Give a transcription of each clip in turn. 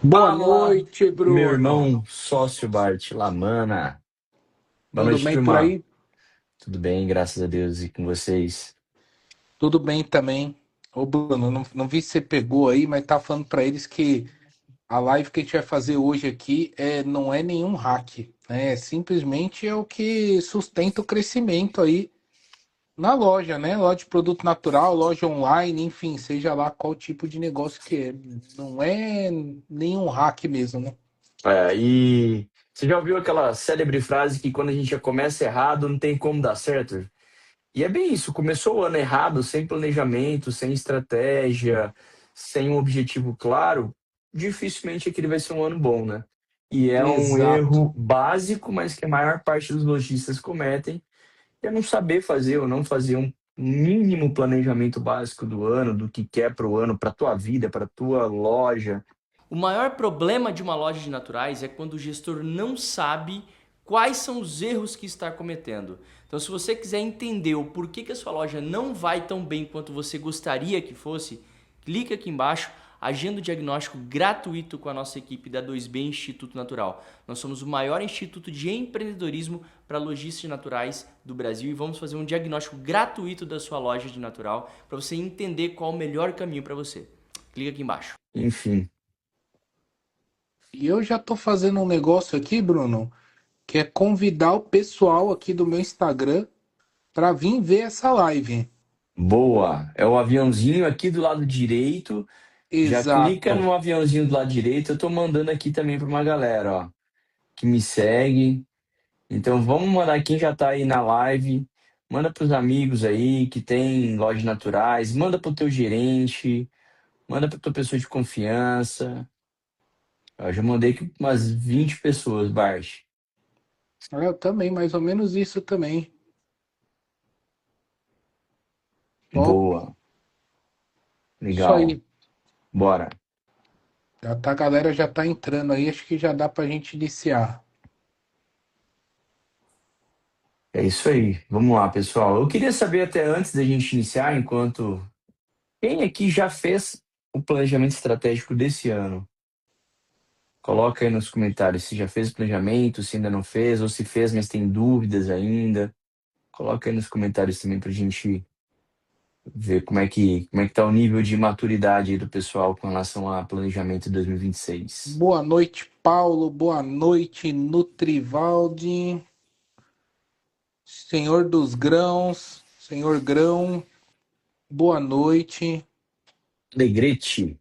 Boa Fala, noite, meu Bruno. irmão sócio Bart Lamana. Boa Tudo noite, bem por turma. aí? Tudo bem, graças a Deus, e com vocês? Tudo bem também. Ô, Bruno, não vi se você pegou aí, mas tá falando pra eles que a live que a gente vai fazer hoje aqui não é nenhum hack, né? Simplesmente é o que sustenta o crescimento aí na loja, né? Loja de produto natural, loja online, enfim, seja lá qual tipo de negócio que é. Não é nenhum hack mesmo, né? E você já ouviu aquela célebre frase que quando a gente já começa errado, não tem como dar certo? E é bem isso, começou o ano errado, sem planejamento, sem estratégia, sem um objetivo claro, dificilmente aquele vai ser um ano bom, né? E é um Exato. erro básico, mas que a maior parte dos lojistas cometem, é não saber fazer ou não fazer um mínimo planejamento básico do ano, do que quer para o ano, para tua vida, para tua loja. O maior problema de uma loja de naturais é quando o gestor não sabe quais são os erros que está cometendo. Então, se você quiser entender o porquê que a sua loja não vai tão bem quanto você gostaria que fosse, clique aqui embaixo, agenda o diagnóstico gratuito com a nossa equipe da 2B Instituto Natural. Nós somos o maior instituto de empreendedorismo para lojistas naturais do Brasil e vamos fazer um diagnóstico gratuito da sua loja de natural para você entender qual o melhor caminho para você. Clique aqui embaixo. Enfim, E eu já tô fazendo um negócio aqui, Bruno, que é convidar o pessoal aqui do meu Instagram para vir ver essa live. boa. É o aviãozinho aqui do lado direito. Já clica Exato. no aviãozinho do lado direito. Eu tô mandando aqui também para uma galera, ó, que me segue. Então vamos mandar quem já tá aí na live. Manda para os amigos aí que tem lojas naturais, manda para o teu gerente, manda para tua pessoa de confiança. Eu já mandei aqui pra umas 20 pessoas, Bart. Eu também, mais ou menos isso também. Top. Boa, Isso legal. aí. Bora. A galera já tá entrando aí, acho que já dá pra gente iniciar. É isso aí. Vamos lá, pessoal. Eu queria saber até antes da gente iniciar, enquanto quem aqui já fez o planejamento estratégico desse ano? Coloca aí nos comentários se já fez o planejamento, se ainda não fez, ou se fez, mas tem dúvidas ainda. Coloca aí nos comentários também pra gente ver como é que tá o nível de maturidade aí do pessoal com relação a planejamento de 2026. Boa noite, Paulo. Boa noite, Nutrivaldi. Senhor dos Grãos. Senhor Grão. Boa noite. Alegrete.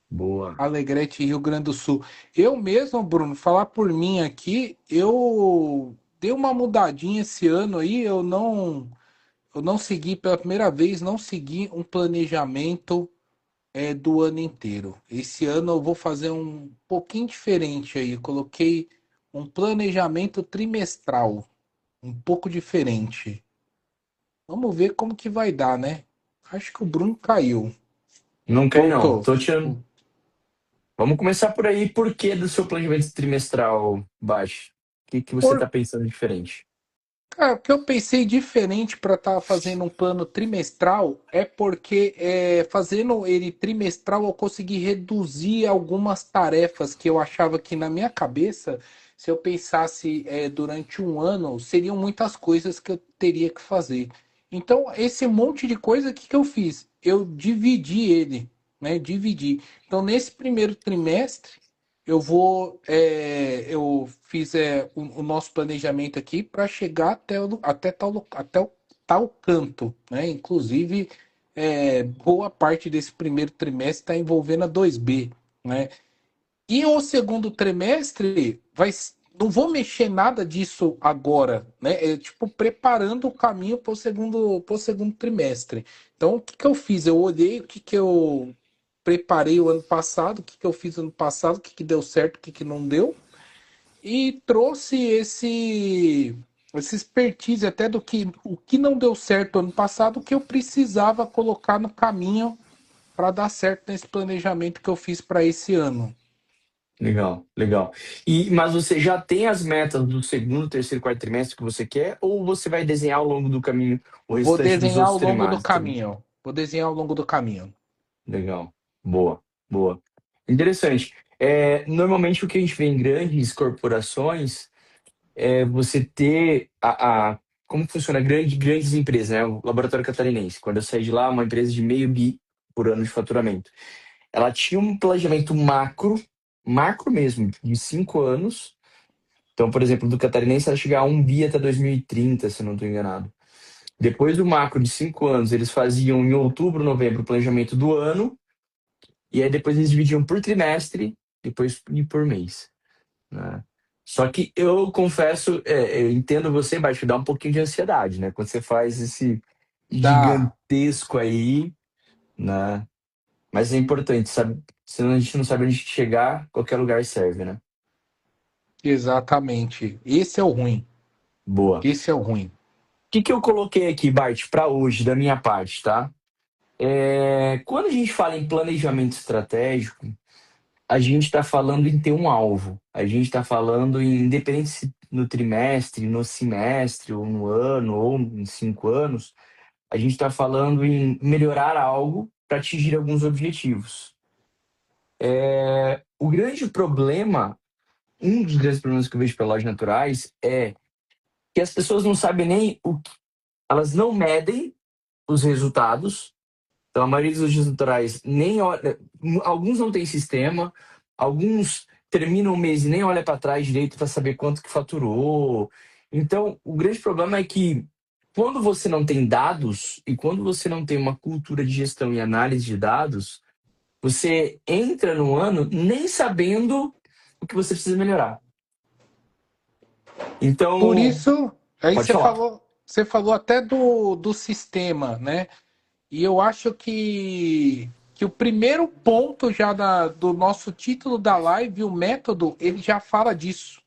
Boa. Alegrete, Rio Grande do Sul. Eu mesmo, Bruno, falar por mim aqui, eu dei uma mudadinha esse ano aí, eu não segui pela primeira vez, não segui um planejamento do ano inteiro. Esse ano eu vou fazer um pouquinho diferente aí. Eu coloquei um planejamento trimestral, um pouco diferente. Vamos ver como que vai dar, né? Acho que o Bruno caiu. Não cai não. Voltou. Tô tirando. Vamos começar por aí. Por que do seu planejamento trimestral baixo? O que você está Por pensando diferente? Cara, o que eu pensei diferente para estar fazendo um plano trimestral é porque fazendo ele trimestral eu consegui reduzir algumas tarefas que eu achava que na minha cabeça, se eu pensasse durante um ano, seriam muitas coisas que eu teria que fazer. Então, esse monte de coisa, o que que eu fiz? Eu dividi ele, né? Dividi. Então, nesse primeiro trimestre, eu fiz o nosso planejamento aqui para chegar até o tal canto, né? Inclusive, boa parte desse primeiro trimestre está envolvendo a 2B, né? E o segundo trimestre não vou mexer nada disso agora, né? É tipo preparando o caminho para o segundo trimestre. Então, o que que eu fiz? Eu olhei o que que eu preparei o ano passado, o que que eu fiz ano passado, o que que deu certo, o que que não deu, e trouxe esse expertise até do que o que não deu certo ano passado, o que eu precisava colocar no caminho para dar certo nesse planejamento que eu fiz para esse ano. Legal, legal. Mas você já tem as metas do segundo, terceiro, quarto trimestre que você quer, ou você vai desenhar ao longo do caminho o Vou restante dos desenhar outros ao longo do trimestres? caminho. Vou desenhar ao longo do caminho. Legal. Boa, boa. Interessante. Normalmente o que a gente vê em grandes corporações é você ter como funciona grandes empresas, né? O Laboratório Catarinense. Quando eu saí de lá, uma empresa de meio bi por ano de faturamento. Ela tinha um planejamento macro mesmo, de 5 anos. Então, por exemplo, do Catarinense, ela chega a 1 bi até 2030, se eu não estou enganado. Depois do macro de 5 anos, eles faziam em outubro, novembro, o planejamento do ano, e aí depois eles dividiam por trimestre, depois e por mês, né? Só que eu confesso, eu entendo você, Bart, que dá um pouquinho de ansiedade, né? Quando você faz esse Dá, gigantesco aí, né? Mas é importante, sabe? Senão a gente não sabe onde chegar, qualquer lugar serve, né? exatamente. Esse é o ruim. Boa. O Esse é o ruim. que eu coloquei aqui, Bart, para hoje, da minha parte, tá? Quando a gente fala em planejamento estratégico, a gente está falando em ter um alvo. A gente está falando em, independente se no trimestre, no semestre, ou no ano, ou em 5 anos, a gente está falando em melhorar algo para atingir alguns objetivos. O grande problema, um dos grandes problemas que eu vejo para lojas naturais é que as pessoas não sabem nem elas não medem os resultados. Então, a maioria dos registros naturais nem olha, alguns não têm sistema, alguns terminam o mês e nem olha para trás direito para saber quanto que faturou. Então, o grande problema é que quando você não tem dados e quando você não tem uma cultura de gestão e análise de dados, você entra no ano nem sabendo o que você precisa melhorar. Por Então, isso, aí pode falar. você falou até do sistema, né? E eu acho que o primeiro ponto já do nosso título da live, o método, ele já fala disso,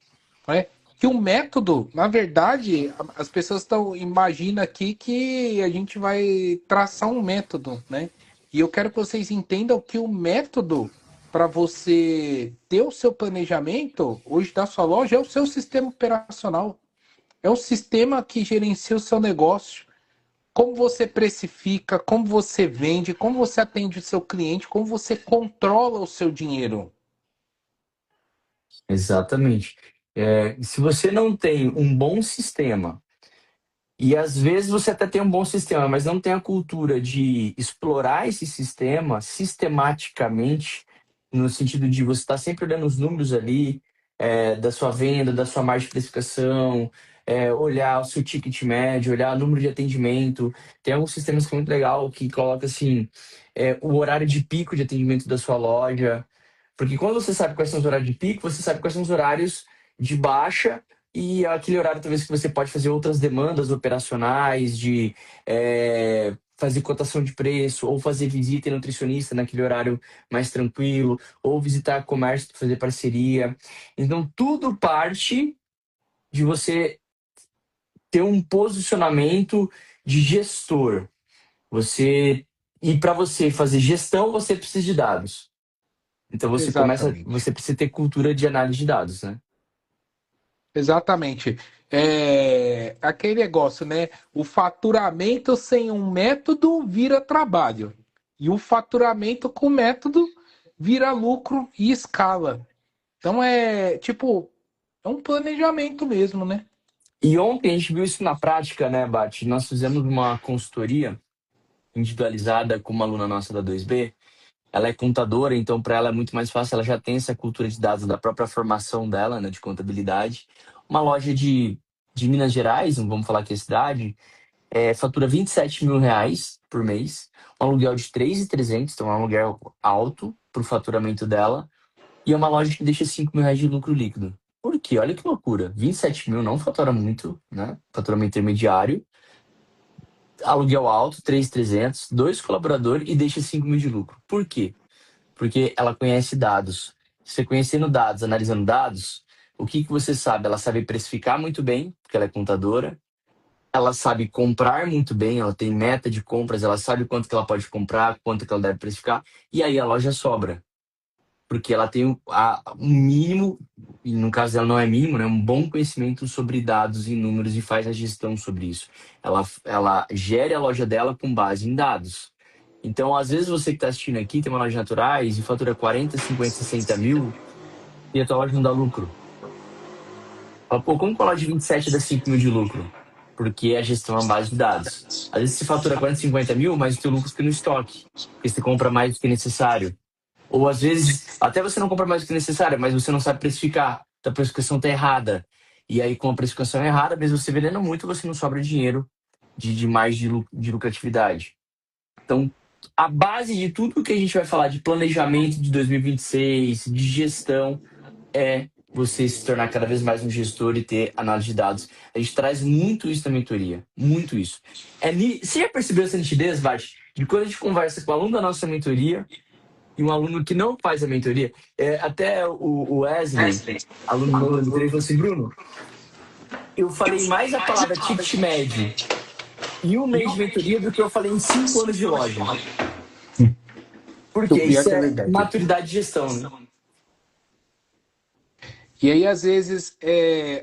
né? Que o método, na verdade, as pessoas estão imagina aqui que a gente vai traçar um método, né? E eu quero que vocês entendam que o método para você ter o seu planejamento hoje da sua loja é o seu sistema operacional. É o sistema que gerencia o seu negócio. Como você precifica, como você vende, como você atende o seu cliente, como você controla o seu dinheiro. Exatamente. Se você não tem um bom sistema, e às vezes você até tem um bom sistema, mas não tem a cultura de explorar esse sistema sistematicamente, no sentido de você estar sempre olhando os números ali, da sua venda, da sua margem de precificação, olhar o seu ticket médio, olhar o número de atendimento. Tem alguns sistemas que é muito legal que coloca assim, o horário de pico de atendimento da sua loja. Porque quando você sabe quais são os horários de pico, você sabe quais são os horários de baixa e aquele horário talvez que você pode fazer outras demandas operacionais de fazer cotação de preço ou fazer visita em nutricionista naquele horário mais tranquilo ou visitar comércio para fazer parceria. Então tudo parte de você ter um posicionamento de gestor. Você e para você fazer gestão, você precisa de dados. Então Exatamente. você precisa ter cultura de análise de dados, né? Exatamente. É aquele negócio, né? O faturamento sem um método vira trabalho. E o faturamento com método vira lucro e escala. Então é tipo, é um planejamento mesmo, né? E ontem a gente viu isso na prática, né, Bati? Nós fizemos uma consultoria individualizada com uma aluna nossa da 2B. Ela é contadora, então para ela é muito mais fácil, ela já tem essa cultura de dados da própria formação dela, né, de contabilidade. Uma loja de Minas Gerais, não vamos falar que é cidade, fatura R$ 27.000 por mês, um aluguel de 3.300, então é um aluguel alto para o faturamento dela, e é uma loja que deixa R$ 5.000 de lucro líquido. Por quê? Olha que loucura. 27 mil não fatura muito, né? Faturamento intermediário, aluguel alto, 3.300, dois colaboradores e deixa 5 mil de lucro. Por quê? Porque ela conhece dados. Você conhecendo dados, analisando dados, o que você sabe? Ela sabe precificar muito bem, porque ela é contadora. Ela sabe comprar muito bem, ela tem meta de compras, ela sabe quanto que ela pode comprar, quanto que ela deve precificar, e aí a loja sobra. Porque ela tem um mínimo, e no caso dela não é mínimo, né? Um bom conhecimento sobre dados e números e faz a gestão sobre isso. Ela gere a loja dela com base em dados. Então, às vezes você que está assistindo aqui tem uma loja de naturais e fatura 40, 50, 60 mil e a tua loja não dá lucro. Fala, pô, como que a loja de 27 dá 5 mil de lucro? Porque a gestão é uma base de dados. Às vezes você fatura 40, 50 mil, mas o teu lucro fica no estoque, porque você compra mais do que necessário. Ou às vezes, até você não compra mais do que necessário, mas você não sabe precificar, a precificação está errada. E aí, com a precificação errada, mesmo você vendendo muito, você não sobra dinheiro de mais de lucratividade. Então, a base de tudo que a gente vai falar de planejamento de 2026, de gestão, é você se tornar cada vez mais um gestor e ter análise de dados. A gente traz muito isso na mentoria, muito isso. Você já percebeu essa nitidez, Vati? De quando a gente conversa com um aluno da nossa mentoria e um aluno que não faz a mentoria, até o Wesley, aluno meu da mentoria, falou assim, Bruno, eu falei mais a palavra ticket médio em um mês de mentoria do que eu falei em 5 anos de loja. O Porque pior isso que é é verdade. maturidade de gestão, né? E aí, às vezes,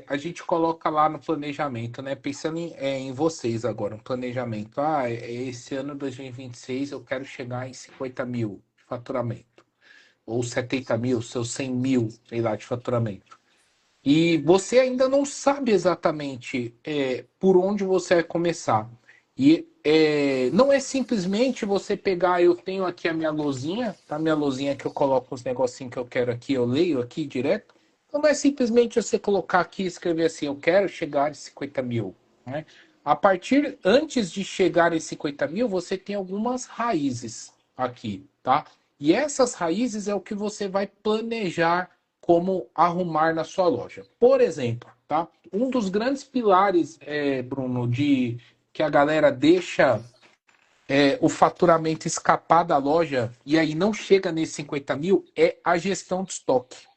a gente coloca lá no planejamento, né? Pensando em vocês agora, um planejamento. Esse ano 2026 eu quero chegar em 50 mil de faturamento. Ou 70 mil, seus 100 mil, sei lá, de faturamento. E você ainda não sabe exatamente por onde você vai começar. E não é simplesmente você pegar, eu tenho aqui a minha lousinha, tá? Minha lousinha que eu coloco os negocinhos que eu quero aqui, eu leio aqui direto. Então não é simplesmente você colocar aqui e escrever assim, eu quero chegar em 50 mil, né? Antes de chegar em 50 mil, você tem algumas raízes aqui, tá? E essas raízes é o que você vai planejar como arrumar na sua loja. Por exemplo, tá? Um dos grandes pilares, Bruno, de que a galera deixa o faturamento escapar da loja e aí não chega nesses 50 mil é a gestão de estoque.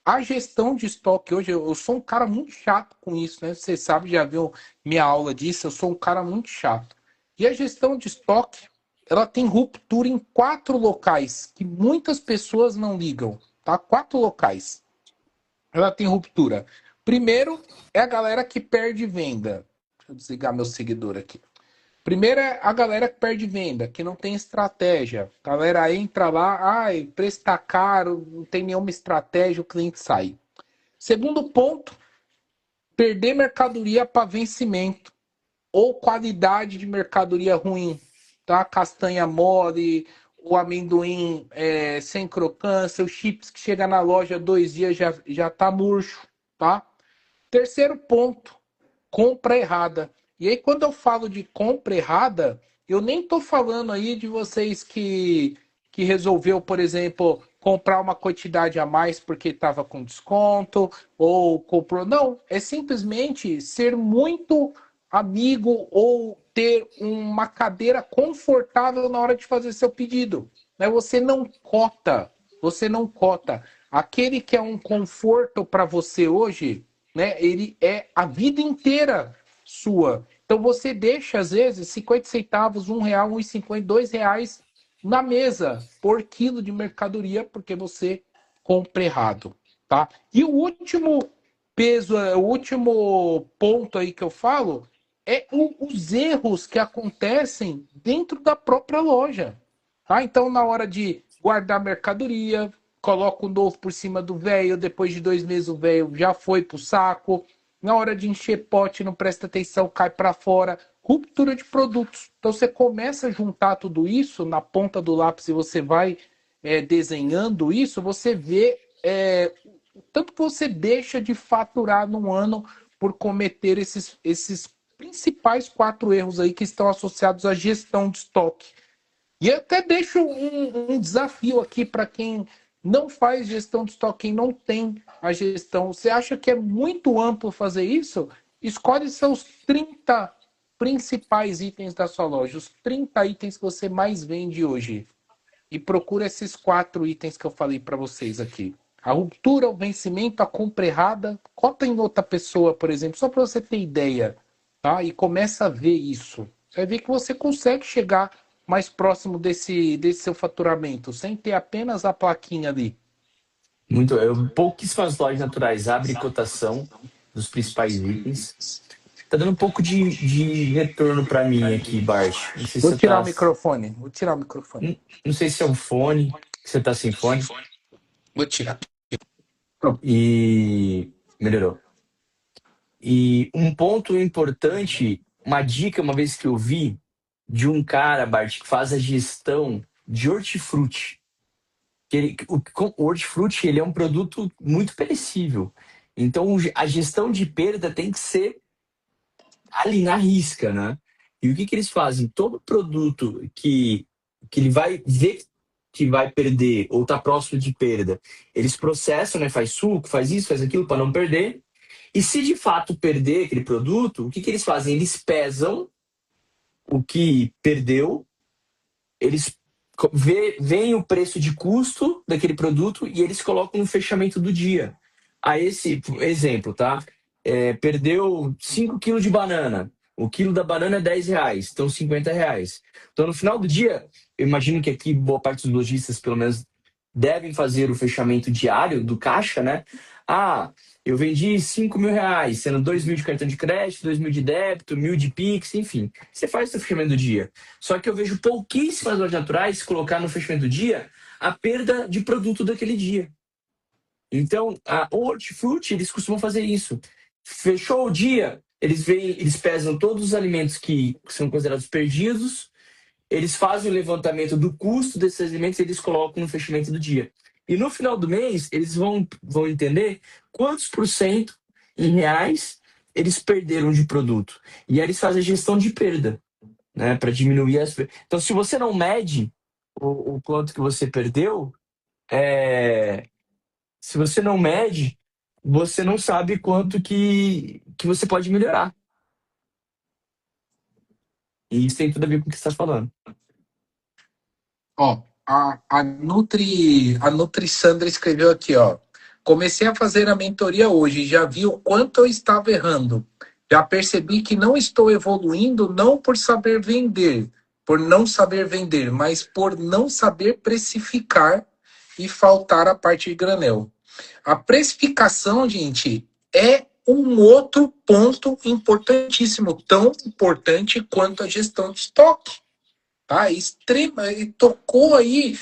A gestão de estoque hoje, eu sou um cara muito chato com isso, né? Você sabe, já viu minha aula disso, eu sou um cara muito chato. E a gestão de estoque, ela tem ruptura em 4 locais que muitas pessoas não ligam, tá? 4 locais ela tem ruptura. Primeiro é a galera que perde venda. Deixa eu desligar meu seguidor aqui. Primeiro é a galera que perde venda, que não tem estratégia. A galera entra lá, preço está caro, não tem nenhuma estratégia, o cliente sai. Segundo ponto, perder mercadoria para vencimento ou qualidade de mercadoria ruim, tá? Castanha mole, o amendoim sem crocância, os chips que chega na loja 2 dias já tá murcho, tá? Terceiro ponto, compra errada. E aí, quando eu falo de compra errada, eu nem tô falando aí de vocês que resolveu, por exemplo, comprar uma quantidade a mais porque estava com desconto, ou comprou. Não, é simplesmente ser muito amigo ou ter uma cadeira confortável na hora de fazer seu pedido. Né? Você não cota. Aquele que é um conforto para você hoje, né? Ele é a vida inteira sua. Então você deixa, às vezes, 50 centavos, R$ 1, R$ 1,50, R$ 2 na mesa por quilo de mercadoria, porque você compra errado, tá? E o último peso, o último ponto aí que eu falo é os erros que acontecem dentro da própria loja. Tá? Então, na hora de guardar mercadoria, coloca o novo por cima do velho, depois de 2 meses o velho já foi pro saco. Na hora de encher pote, não presta atenção, cai para fora. Ruptura de produtos. Então você começa a juntar tudo isso na ponta do lápis e você vai desenhando isso, você vê o tanto que você deixa de faturar no ano por cometer esses principais 4 erros aí que estão associados à gestão de estoque. E eu até deixo um desafio aqui para quem não faz gestão de estoque, quem não tem a gestão. Você acha que é muito amplo fazer isso? Escolhe seus 30 principais itens da sua loja, os 30 itens que você mais vende hoje. E procura esses 4 itens que eu falei para vocês aqui. A ruptura, o vencimento, a compra errada. Cota em outra pessoa, por exemplo, só para você ter ideia. Tá? E começa a ver isso. Você vai ver que você consegue chegar mais próximo desse seu faturamento, sem ter apenas a plaquinha ali. Pouquíssimas lojas naturais abrem cotação dos principais itens. Tá dando um pouco de retorno para mim aqui, Bart. Não sei se Vou você tirar tá. o microfone. Vou tirar o microfone. Não sei se é um fone, que você tá sem fone. Vou tirar. Pronto. E melhorou. E um ponto importante, uma dica, uma vez que eu vi, de um cara, Bart, que faz a gestão de hortifruti. O hortifruti, ele é um produto muito perecível. Então, a gestão de perda tem que ser ali na risca, né? E o que que eles fazem? Todo produto que ele vai ver que vai perder ou tá próximo de perda, eles processam, né? Faz suco, faz isso, faz aquilo para não perder. E se de fato perder aquele produto, o que que eles fazem? Eles pesam o que perdeu, eles veem o preço de custo daquele produto e eles colocam no fechamento do dia. A esse exemplo, tá? Perdeu 5 quilos de banana. O quilo da banana é R$ 10, então R$ 50. Então, no final do dia, eu imagino que aqui boa parte dos lojistas, pelo menos, devem fazer o fechamento diário do caixa, né? Ah, eu vendi R$ 5.000, sendo 2.000 de cartão de crédito, 2.000 de débito, 1.000 de Pix, enfim. Você faz o seu fechamento do dia. Só que eu vejo pouquíssimas lojas naturais colocar no fechamento do dia a perda de produto daquele dia. Então, o hortifruti, eles costumam fazer isso. Fechou o dia, eles pesam todos os alimentos que são considerados perdidos, eles fazem o levantamento do custo desses alimentos e eles colocam no fechamento do dia. E no final do mês, eles vão entender quantos por cento em reais eles perderam de produto. E aí eles fazem a gestão de perda, né, para diminuir as. Então, se você não mede o quanto que você perdeu, é, se você não mede, você não sabe quanto que você pode melhorar. E isso tem tudo a ver com o que você está falando. Ó, a Nutri Sandra escreveu aqui, ó. Comecei a fazer a mentoria hoje, já vi o quanto eu estava errando. Já percebi que não estou evoluindo não por saber vender, por não saber vender, mas por não saber precificar e faltar a parte de granel. A precificação, gente, é um outro ponto importantíssimo, tão importante quanto a gestão de estoque. Tá? Extrema, e tocou aí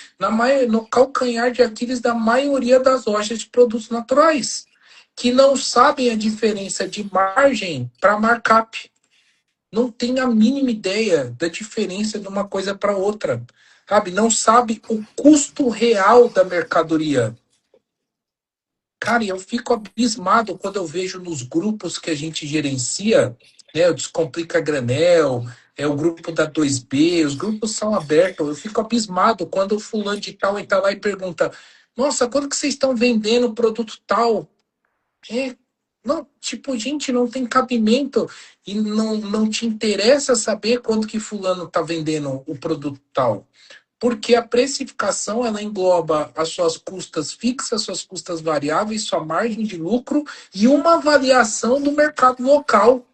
no calcanhar de Aquiles da maioria das lojas de produtos naturais, que não sabem a diferença de margem para markup. Não tem a mínima ideia da diferença de uma coisa para outra. Sabe? Não sabe o custo real da mercadoria. Cara, eu fico abismado quando eu vejo nos grupos que a gente gerencia, né, o Descomplica Granel, o grupo da 2B, os grupos são abertos. Eu fico abismado quando o fulano de tal entra lá e pergunta: Nossa, quando que vocês estão vendendo o produto tal? Não, tipo, gente, não tem cabimento e não te interessa saber quanto que fulano está vendendo o produto tal. Porque a precificação ela engloba as suas custas fixas, suas custas variáveis, sua margem de lucro e uma avaliação do mercado local.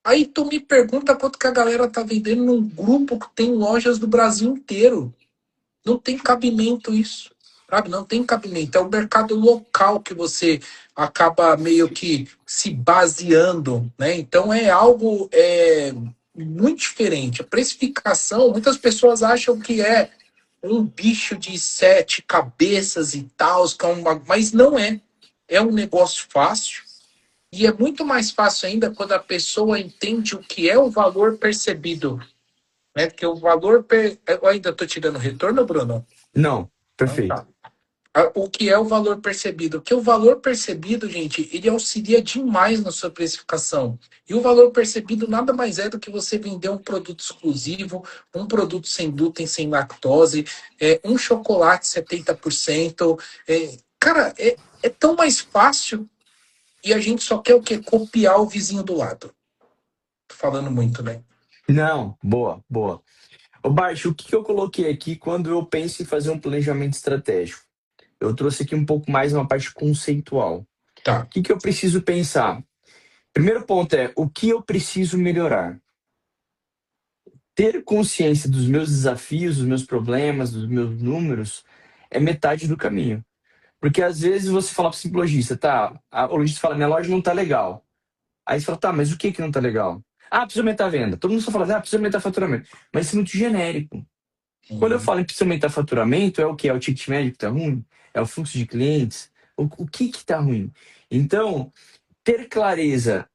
Aí tu me pergunta quanto que a galera tá vendendo num grupo que tem lojas do Brasil inteiro. Não tem cabimento isso, sabe? Não tem cabimento. É o mercado local que você acaba meio que se baseando, né? Então é algo muito diferente. A precificação, muitas pessoas acham que é um bicho de 7 cabeças e tal, mas não é. É um negócio fácil. E é muito mais fácil ainda quando a pessoa entende o que é o valor percebido. Né? Porque o valor. Eu ainda estou te dando retorno, Bruno? Não, Então perfeito. tá. O que é o valor percebido? Porque o valor percebido, gente, ele auxilia demais na sua precificação. E o valor percebido nada mais é do que você vender um produto exclusivo, um produto sem glúten, sem lactose, um chocolate 70%. Cara, é tão mais fácil e a gente só quer o quê? Copiar o vizinho do lado. Tô falando muito, né? Não, boa, boa. Ô, Bart, o que que eu coloquei aqui quando eu penso em fazer um planejamento estratégico? Eu trouxe aqui um pouco mais uma parte conceitual. O Tá. que que eu preciso pensar? Primeiro ponto é o que eu preciso melhorar. Ter consciência dos meus desafios, dos meus problemas, dos meus números, é metade do caminho. Porque às vezes você fala para o lojista, tá? O lojista fala, minha loja não tá legal. Aí você fala, tá, mas o que não tá legal? Ah, precisa aumentar a venda. Todo mundo só fala, precisa aumentar faturamento. Mas isso é muito genérico. Quando eu Uhum. falo em precisa aumentar faturamento, é o quê? É o ticket médio que tá ruim? É o fluxo de clientes? O que que tá ruim? Então, ter clareza,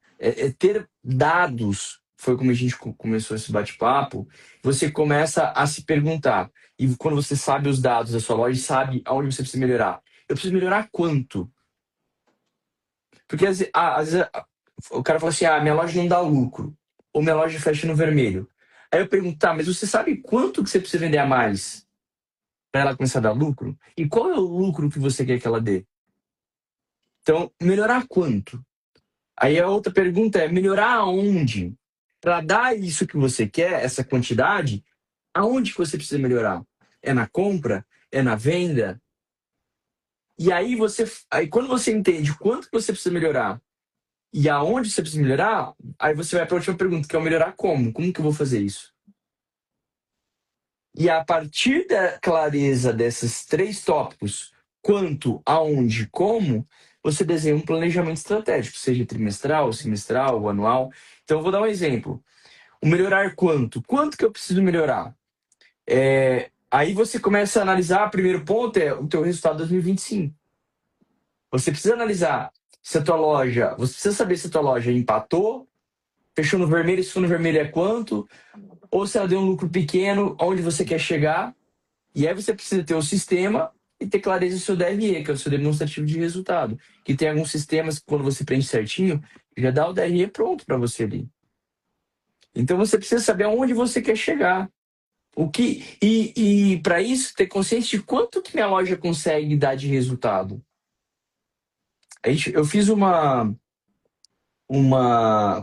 ter dados, foi como a gente começou esse bate-papo, você começa a se perguntar. E quando você sabe os dados da sua loja, sabe aonde você precisa melhorar. Eu preciso melhorar quanto? Porque às vezes o cara fala assim, minha loja não dá lucro. Ou minha loja fecha no vermelho. Aí eu pergunto, tá, mas você sabe quanto que você precisa vender a mais para ela começar a dar lucro? E qual é o lucro que você quer que ela dê? Então, melhorar quanto? Aí a outra pergunta é, melhorar aonde? Para dar isso que você quer, essa quantidade, aonde que você precisa melhorar? É na compra? É na venda? E aí quando você entende quanto que você precisa melhorar e aonde você precisa melhorar, aí você vai para a última pergunta, que é o melhorar como? Como que eu vou fazer isso? E a partir da clareza desses três tópicos, quanto, aonde, como, você desenha um planejamento estratégico, seja trimestral, semestral, anual. Então, eu vou dar um exemplo. O melhorar quanto? Quanto que eu preciso melhorar? Aí você começa a analisar, o primeiro ponto é o teu resultado 2025. Você precisa analisar se a tua loja, você precisa saber se a tua loja empatou, fechou no vermelho, se for no vermelho é quanto, ou se ela deu um lucro pequeno, onde você quer chegar. E aí você precisa ter o sistema e ter clareza do seu DRE, que é o seu demonstrativo de resultado. Que tem alguns sistemas que, quando você preenche certinho, já dá o DRE pronto para você ali. Então você precisa saber aonde você quer chegar. E para isso, ter consciência de quanto que minha loja consegue dar de resultado. Eu fiz uma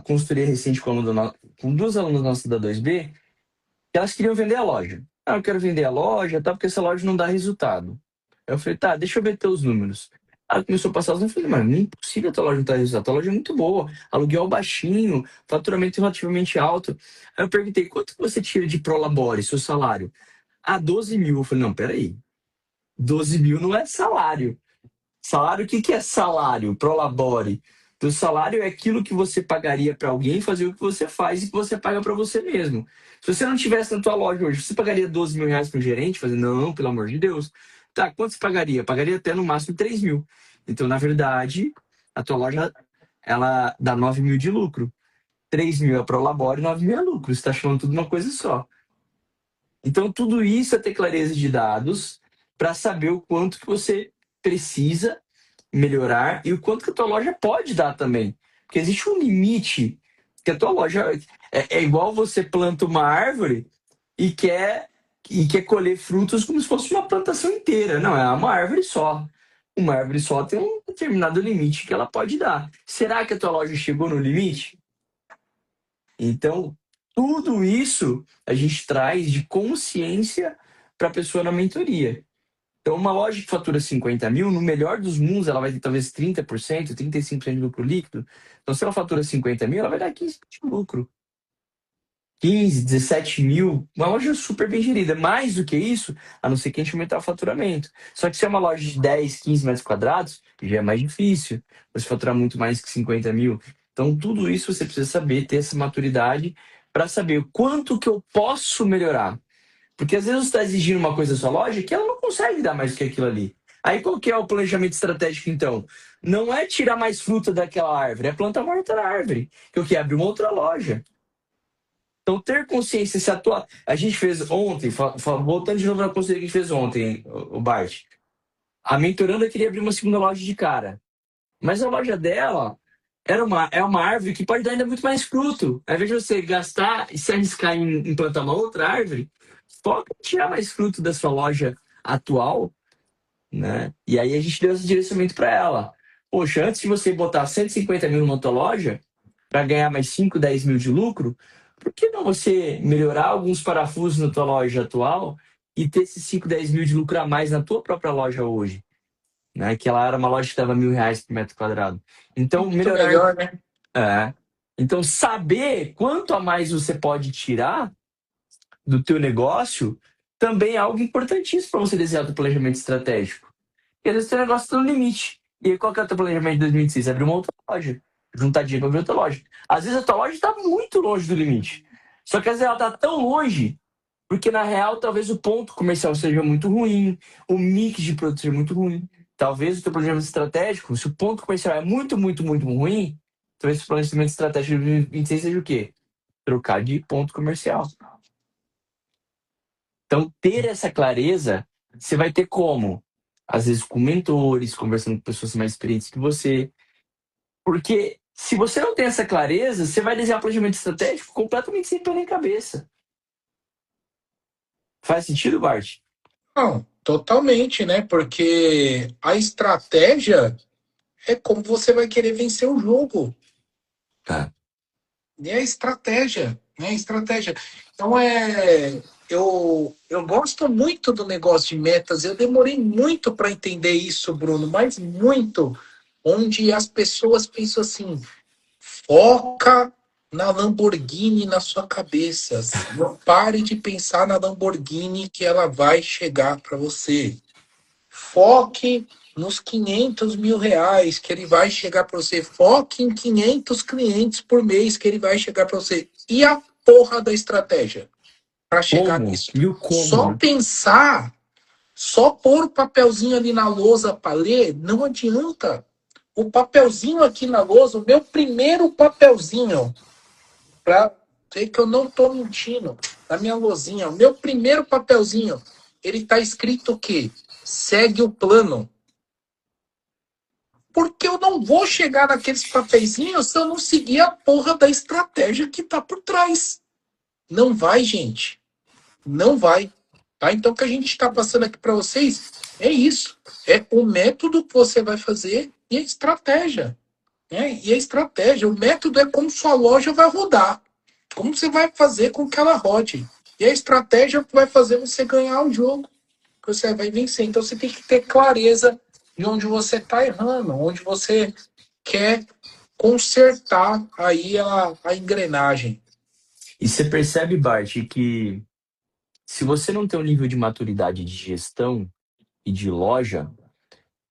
consultoria recente com duas alunas nossas da 2B, que elas queriam vender a loja. Eu quero vender a loja, tá? Porque essa loja não dá resultado. Aí eu falei, tá, deixa eu ver teus números. Ela começou a passar os números, eu falei, mas é impossível a tua loja não dar resultado. A tua loja é muito boa, aluguel baixinho, faturamento relativamente alto. Aí eu perguntei, quanto que você tira de Prolabore, seu salário? 12 mil. Eu falei, não, peraí, 12 mil não é salário. Salário, o que que é salário? Prolabore. Teu salário é aquilo que você pagaria para alguém fazer o que você faz e que você paga para você mesmo. Se você não tivesse na tua loja hoje, você pagaria 12 mil reais para um gerente? Fazer, não, pelo amor de Deus. Tá, quanto você pagaria? Pagaria até no máximo 3 mil. Então, na verdade, a tua loja, ela dá 9 mil de lucro. 3 mil é Prolabore e 9 mil é lucro. Você está chamando tudo uma coisa só. Então, tudo isso é ter clareza de dados para saber o quanto que você precisa melhorar e o quanto que a tua loja pode dar também. Porque existe um limite que a tua loja é igual você planta uma árvore e quer colher frutos como se fosse uma plantação inteira. Não, é uma árvore só. Uma árvore só tem um determinado limite que ela pode dar. Será que a tua loja chegou no limite? Então, tudo isso a gente traz de consciência para a pessoa na mentoria. Então, uma loja que fatura 50 mil, no melhor dos mundos, ela vai ter talvez 30%, 35% de lucro líquido. Então, se ela fatura 50 mil, ela vai dar 15% de lucro. 15, 17 mil. Uma loja super bem gerida. Mais do que isso, a não ser que a gente aumentar o faturamento. Só que se é uma loja de 10, 15 metros quadrados, já é mais difícil você faturar muito mais que 50 mil. Então, tudo isso você precisa saber, ter essa maturidade para saber o quanto que eu posso melhorar. Porque às vezes você está exigindo uma coisa da sua loja que ela não consegue dar mais do que aquilo ali. Aí qual que é o planejamento estratégico, então? Não é tirar mais fruta daquela árvore, é plantar uma outra árvore. Que eu quero abrir uma outra loja. Então, ter consciência, se atuar. A gente fez ontem, voltando de novo na consultoria que a gente fez ontem, o Bart. A mentoranda queria abrir uma segunda loja de cara. Mas a loja dela é uma árvore que pode dar ainda muito mais fruto. Ao invés de você gastar e se arriscar em plantar uma outra árvore, foca em tirar mais fruto da sua loja atual, né? E aí a gente deu esse direcionamento para ela. Poxa, antes de você botar 150 mil numa tua loja, para ganhar mais 5, 10 mil de lucro, por que não você melhorar alguns parafusos na tua loja atual e ter esses 5, 10 mil de lucro a mais na tua própria loja hoje? Né? Que ela era uma loja que dava R$ 1.000 por metro quadrado. Então, Muito melhorar. melhor, né? Então, saber quanto a mais você pode tirar do teu negócio também é algo importantíssimo para você desenhar o teu planejamento estratégico. Porque às vezes o teu negócio está no limite. E aí, qual que é o teu planejamento de 2026? Abrir uma outra loja. juntar dinheiro para abrir outra loja. Às vezes a tua loja está muito longe do limite. Só que às vezes ela está tão longe porque, na real, talvez o ponto comercial seja muito ruim, o mix de produto seja muito ruim. Talvez o teu planejamento estratégico, se o ponto comercial é muito, muito, muito ruim, talvez o planejamento estratégico de 2026 seja o quê? Trocar de ponto comercial. Então, ter essa clareza, você vai ter como? Às vezes com mentores, conversando com pessoas mais experientes que você. Porque se você não tem essa clareza, você vai desenhar um planejamento estratégico completamente sem pé nem cabeça. Faz sentido, Bart? Não, totalmente, né? Porque a estratégia é como você vai querer vencer o jogo. Tá. E é estratégia, né? Estratégia. Então eu gosto muito do negócio de metas. Eu demorei muito para entender isso, Bruno, mas muito. Onde as pessoas pensam assim: foca na Lamborghini na sua cabeça. Não pare de pensar na Lamborghini que ela vai chegar para você. Foque nos 500 mil reais que ele vai chegar para você. Foque em 500 clientes por mês que ele vai chegar para você. E a porra da estratégia para chegar Como? nisso? E o como, Só né? pensar, só pôr o papelzinho ali na lousa para ler, não adianta. O papelzinho aqui na lousa, o meu primeiro papelzinho, para ver que eu não estou mentindo, na minha lousinha, o meu primeiro papelzinho, ele está escrito o quê? Segue o plano. Porque eu não vou chegar naqueles papeizinhos se eu não seguir a porra da estratégia que tá por trás. Não vai, gente. Não vai. Tá? Então, o que a gente está passando aqui para vocês é isso. É o método que você vai fazer e a estratégia. Né? E a estratégia. O método é como sua loja vai rodar. Como você vai fazer com que ela rode. E a estratégia vai fazer você ganhar o jogo. Que você vai vencer. Então, você tem que ter clareza de onde você está errando, onde você quer consertar aí a engrenagem. E você percebe, Bart, que se você não tem um nível de maturidade de gestão e de loja,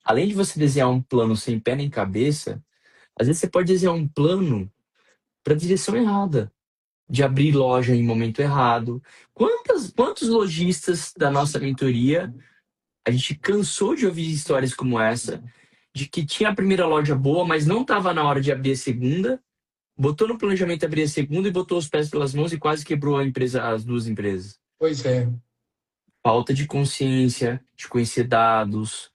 além de você desenhar um plano sem pé nem cabeça, às vezes você pode desenhar um plano para a direção errada, de abrir loja em momento errado. Quantos lojistas da nossa mentoria a gente cansou de ouvir histórias como essa, de que tinha a primeira loja boa, mas não estava na hora de abrir a segunda, botou no planejamento abrir a segunda e botou os pés pelas mãos e quase quebrou a empresa, as duas empresas. Pois é. Falta de consciência, de conhecer dados,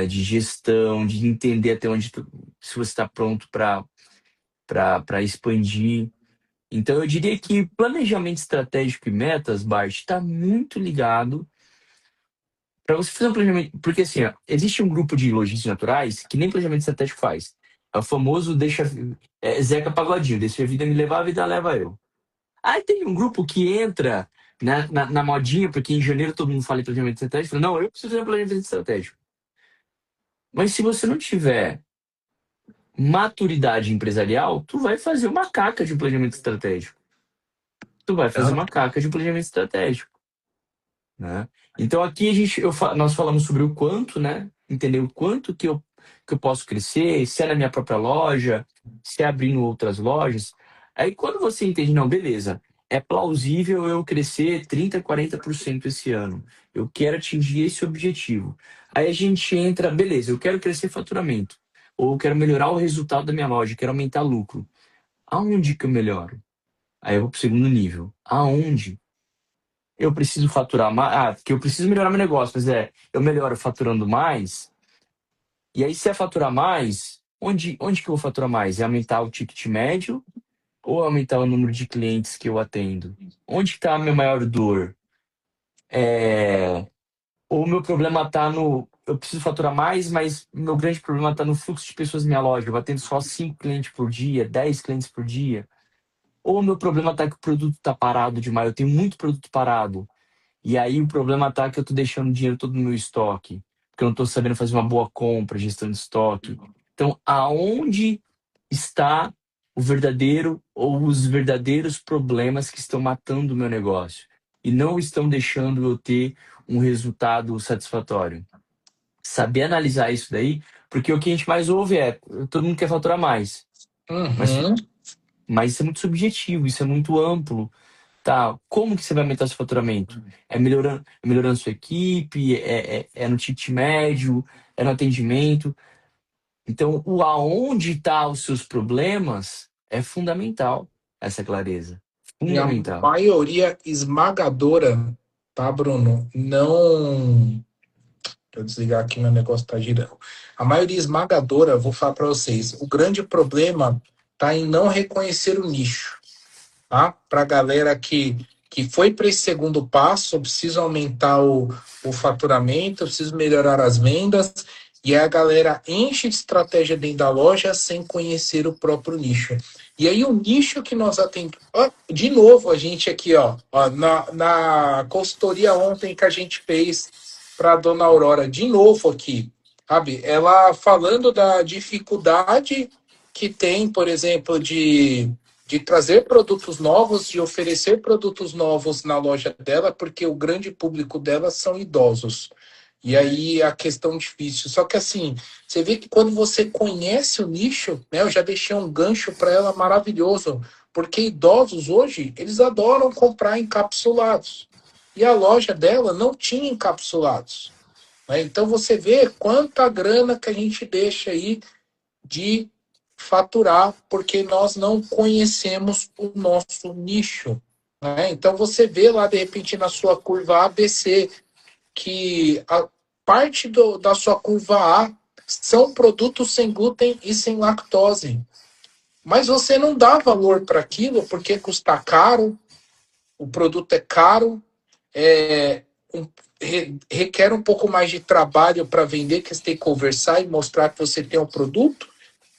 de gestão, de entender até onde se você está pronto para expandir. Então, eu diria que planejamento estratégico e metas, Bart, está muito ligado para você fazer um planejamento. Porque, assim, ó, existe um grupo de lojistas naturais que nem planejamento estratégico faz. É o famoso Zeca Pagodinho, deixa a vida me levar, a vida leva eu. Aí tem um grupo que entra na modinha, porque em janeiro todo mundo fala em planejamento estratégico, fala, não, eu preciso fazer um planejamento estratégico. Mas se você não tiver maturidade empresarial, tu vai fazer uma caca de um planejamento estratégico. Tu vai fazer uma caca de um planejamento estratégico, né? Então aqui nós falamos sobre o quanto, né? Entender o quanto que eu posso crescer, se é na minha própria loja, se é abrindo outras lojas. Aí quando você entende, não, beleza, é plausível eu crescer 30, 40% esse ano. Eu quero atingir esse objetivo. Aí a gente entra, beleza, eu quero crescer faturamento. Ou eu quero melhorar o resultado da minha loja, quero aumentar lucro. Aonde que eu melhoro? Aí eu vou pro segundo nível. Aonde? Eu preciso faturar mais. Ah, porque eu preciso melhorar meu negócio, mas eu melhoro faturando mais. E aí, se é faturar mais, onde que eu vou faturar mais? É aumentar o ticket médio ou aumentar o número de clientes que eu atendo? Onde está a minha maior dor? É... Ou o meu problema está no. Eu preciso faturar mais, mas o meu grande problema está no fluxo de pessoas na minha loja. Eu atendo só 5 clientes por dia, 10 clientes por dia. Ou o meu problema está que o produto está parado demais. Eu tenho muito produto parado. E aí o problema tá que eu tô deixando o dinheiro todo no meu estoque, porque eu não tô sabendo fazer uma boa compra, gestão de estoque. Então, aonde está o verdadeiro ou os verdadeiros problemas que estão matando o meu negócio e não estão deixando eu ter um resultado satisfatório? Saber analisar isso daí, porque o que a gente mais ouve é todo mundo quer faturar mais. Mas, Uhum. mas isso é muito subjetivo, isso é muito amplo. Tá, como que você vai aumentar seu faturamento? É melhorando sua equipe? É no ticket médio? É no atendimento? Então, o aonde tá os seus problemas é fundamental, essa clareza. E a Fundamental. maioria esmagadora, tá, Bruno? Não. Deixa eu desligar aqui, meu negócio tá girando. A maioria esmagadora, vou falar para vocês, o grande problema tá em não reconhecer o nicho, tá? Para a galera que foi para esse segundo passo, eu preciso aumentar o faturamento, eu preciso melhorar as vendas, e aí a galera enche de estratégia dentro da loja sem conhecer o próprio nicho. E aí o nicho que nós atendemos. De novo, a gente aqui, ó na consultoria ontem que a gente fez para a dona Aurora, de novo aqui, sabe? Ela falando da dificuldade que tem, por exemplo, de trazer produtos novos, de oferecer produtos novos na loja dela, porque o grande público dela são idosos. E aí a questão difícil. Só que assim, você vê que quando você conhece o nicho, né? Eu já deixei um gancho para ela maravilhoso, porque idosos hoje, eles adoram comprar encapsulados. E a loja dela não tinha encapsulados, né? Então você vê quanta grana que a gente deixa aí de faturar, porque nós não conhecemos o nosso nicho, né? Então você vê lá de repente na sua curva ABC que a parte da sua curva A são produtos sem glúten e sem lactose, mas você não dá valor para aquilo porque custa caro, o produto é caro, é, um, requer um pouco mais de trabalho para vender, que você tem que conversar e mostrar que você tem um produto.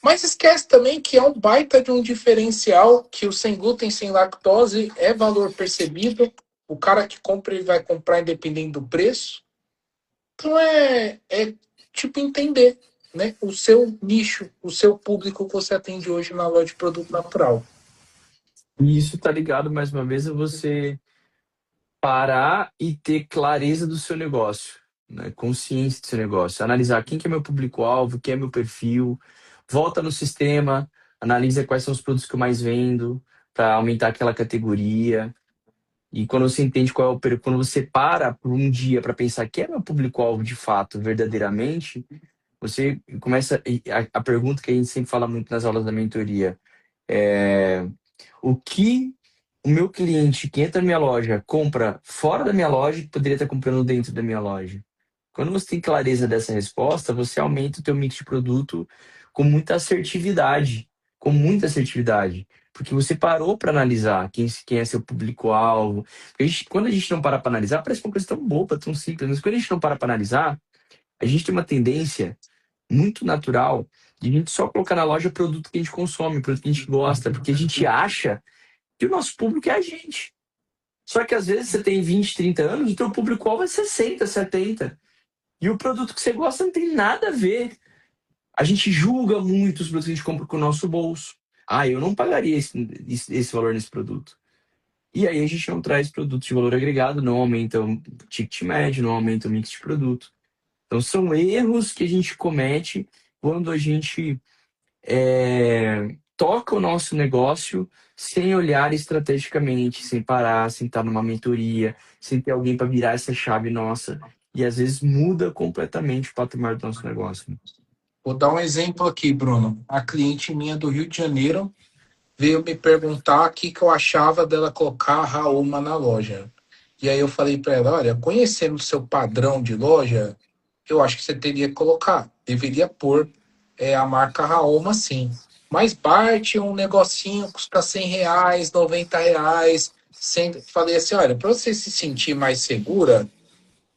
Mas esquece também que é um baita de um diferencial, que o sem glúten, sem lactose é valor percebido. O cara que compra, ele vai comprar independente do preço. Então é tipo entender, né, o seu nicho, o seu público que você atende hoje na loja de produto natural. E isso tá ligado, mais uma vez, a você parar e ter clareza do seu negócio, né? Consciência do seu negócio. Analisar quem que é meu público-alvo, quem é meu perfil. Volta no sistema, analisa quais são os produtos que eu mais vendo para aumentar aquela categoria. E quando você entende qual é quando você para por um dia para pensar quem é meu público-alvo de fato, verdadeiramente, você começa a pergunta que a gente sempre fala muito nas aulas da mentoria é o que o meu cliente que entra na minha loja compra fora da minha loja que poderia estar comprando dentro da minha loja. Quando você tem clareza dessa resposta, você aumenta o teu mix de produto com muita assertividade, com muita assertividade, porque você parou para analisar quem é seu público-alvo. Quando a gente não para analisar, parece uma coisa tão boba, tão simples, mas quando a gente não para analisar, a gente tem uma tendência muito natural de a gente só colocar na loja produto que a gente consome, produto que a gente gosta, porque a gente acha que o nosso público é a gente. Só que às vezes você tem 20, 30 anos, o teu público-alvo é 60, 70. E o produto que você gosta não tem nada a ver. A gente julga muito os produtos que a gente compra com o nosso bolso. Ah, eu não pagaria esse valor nesse produto. E aí a gente não traz produtos de valor agregado, não aumenta o ticket médio, não aumenta o mix de produto. Então são erros que a gente comete quando a gente toca o nosso negócio sem olhar estrategicamente, sem parar, sem estar numa mentoria, sem ter alguém para virar essa chave nossa. E às vezes muda completamente o patamar do nosso negócio, né? Vou dar um exemplo aqui, Bruno. A cliente minha do Rio de Janeiro veio me perguntar o que eu achava dela colocar a Rauma na loja. E aí eu falei para ela, olha, conhecendo o seu padrão de loja, eu acho que você teria que colocar. Deveria pôr a marca Raoma, sim. Mas bate um negocinho, custa R$ 100, R$ 90. Falei assim, olha, para você se sentir mais segura,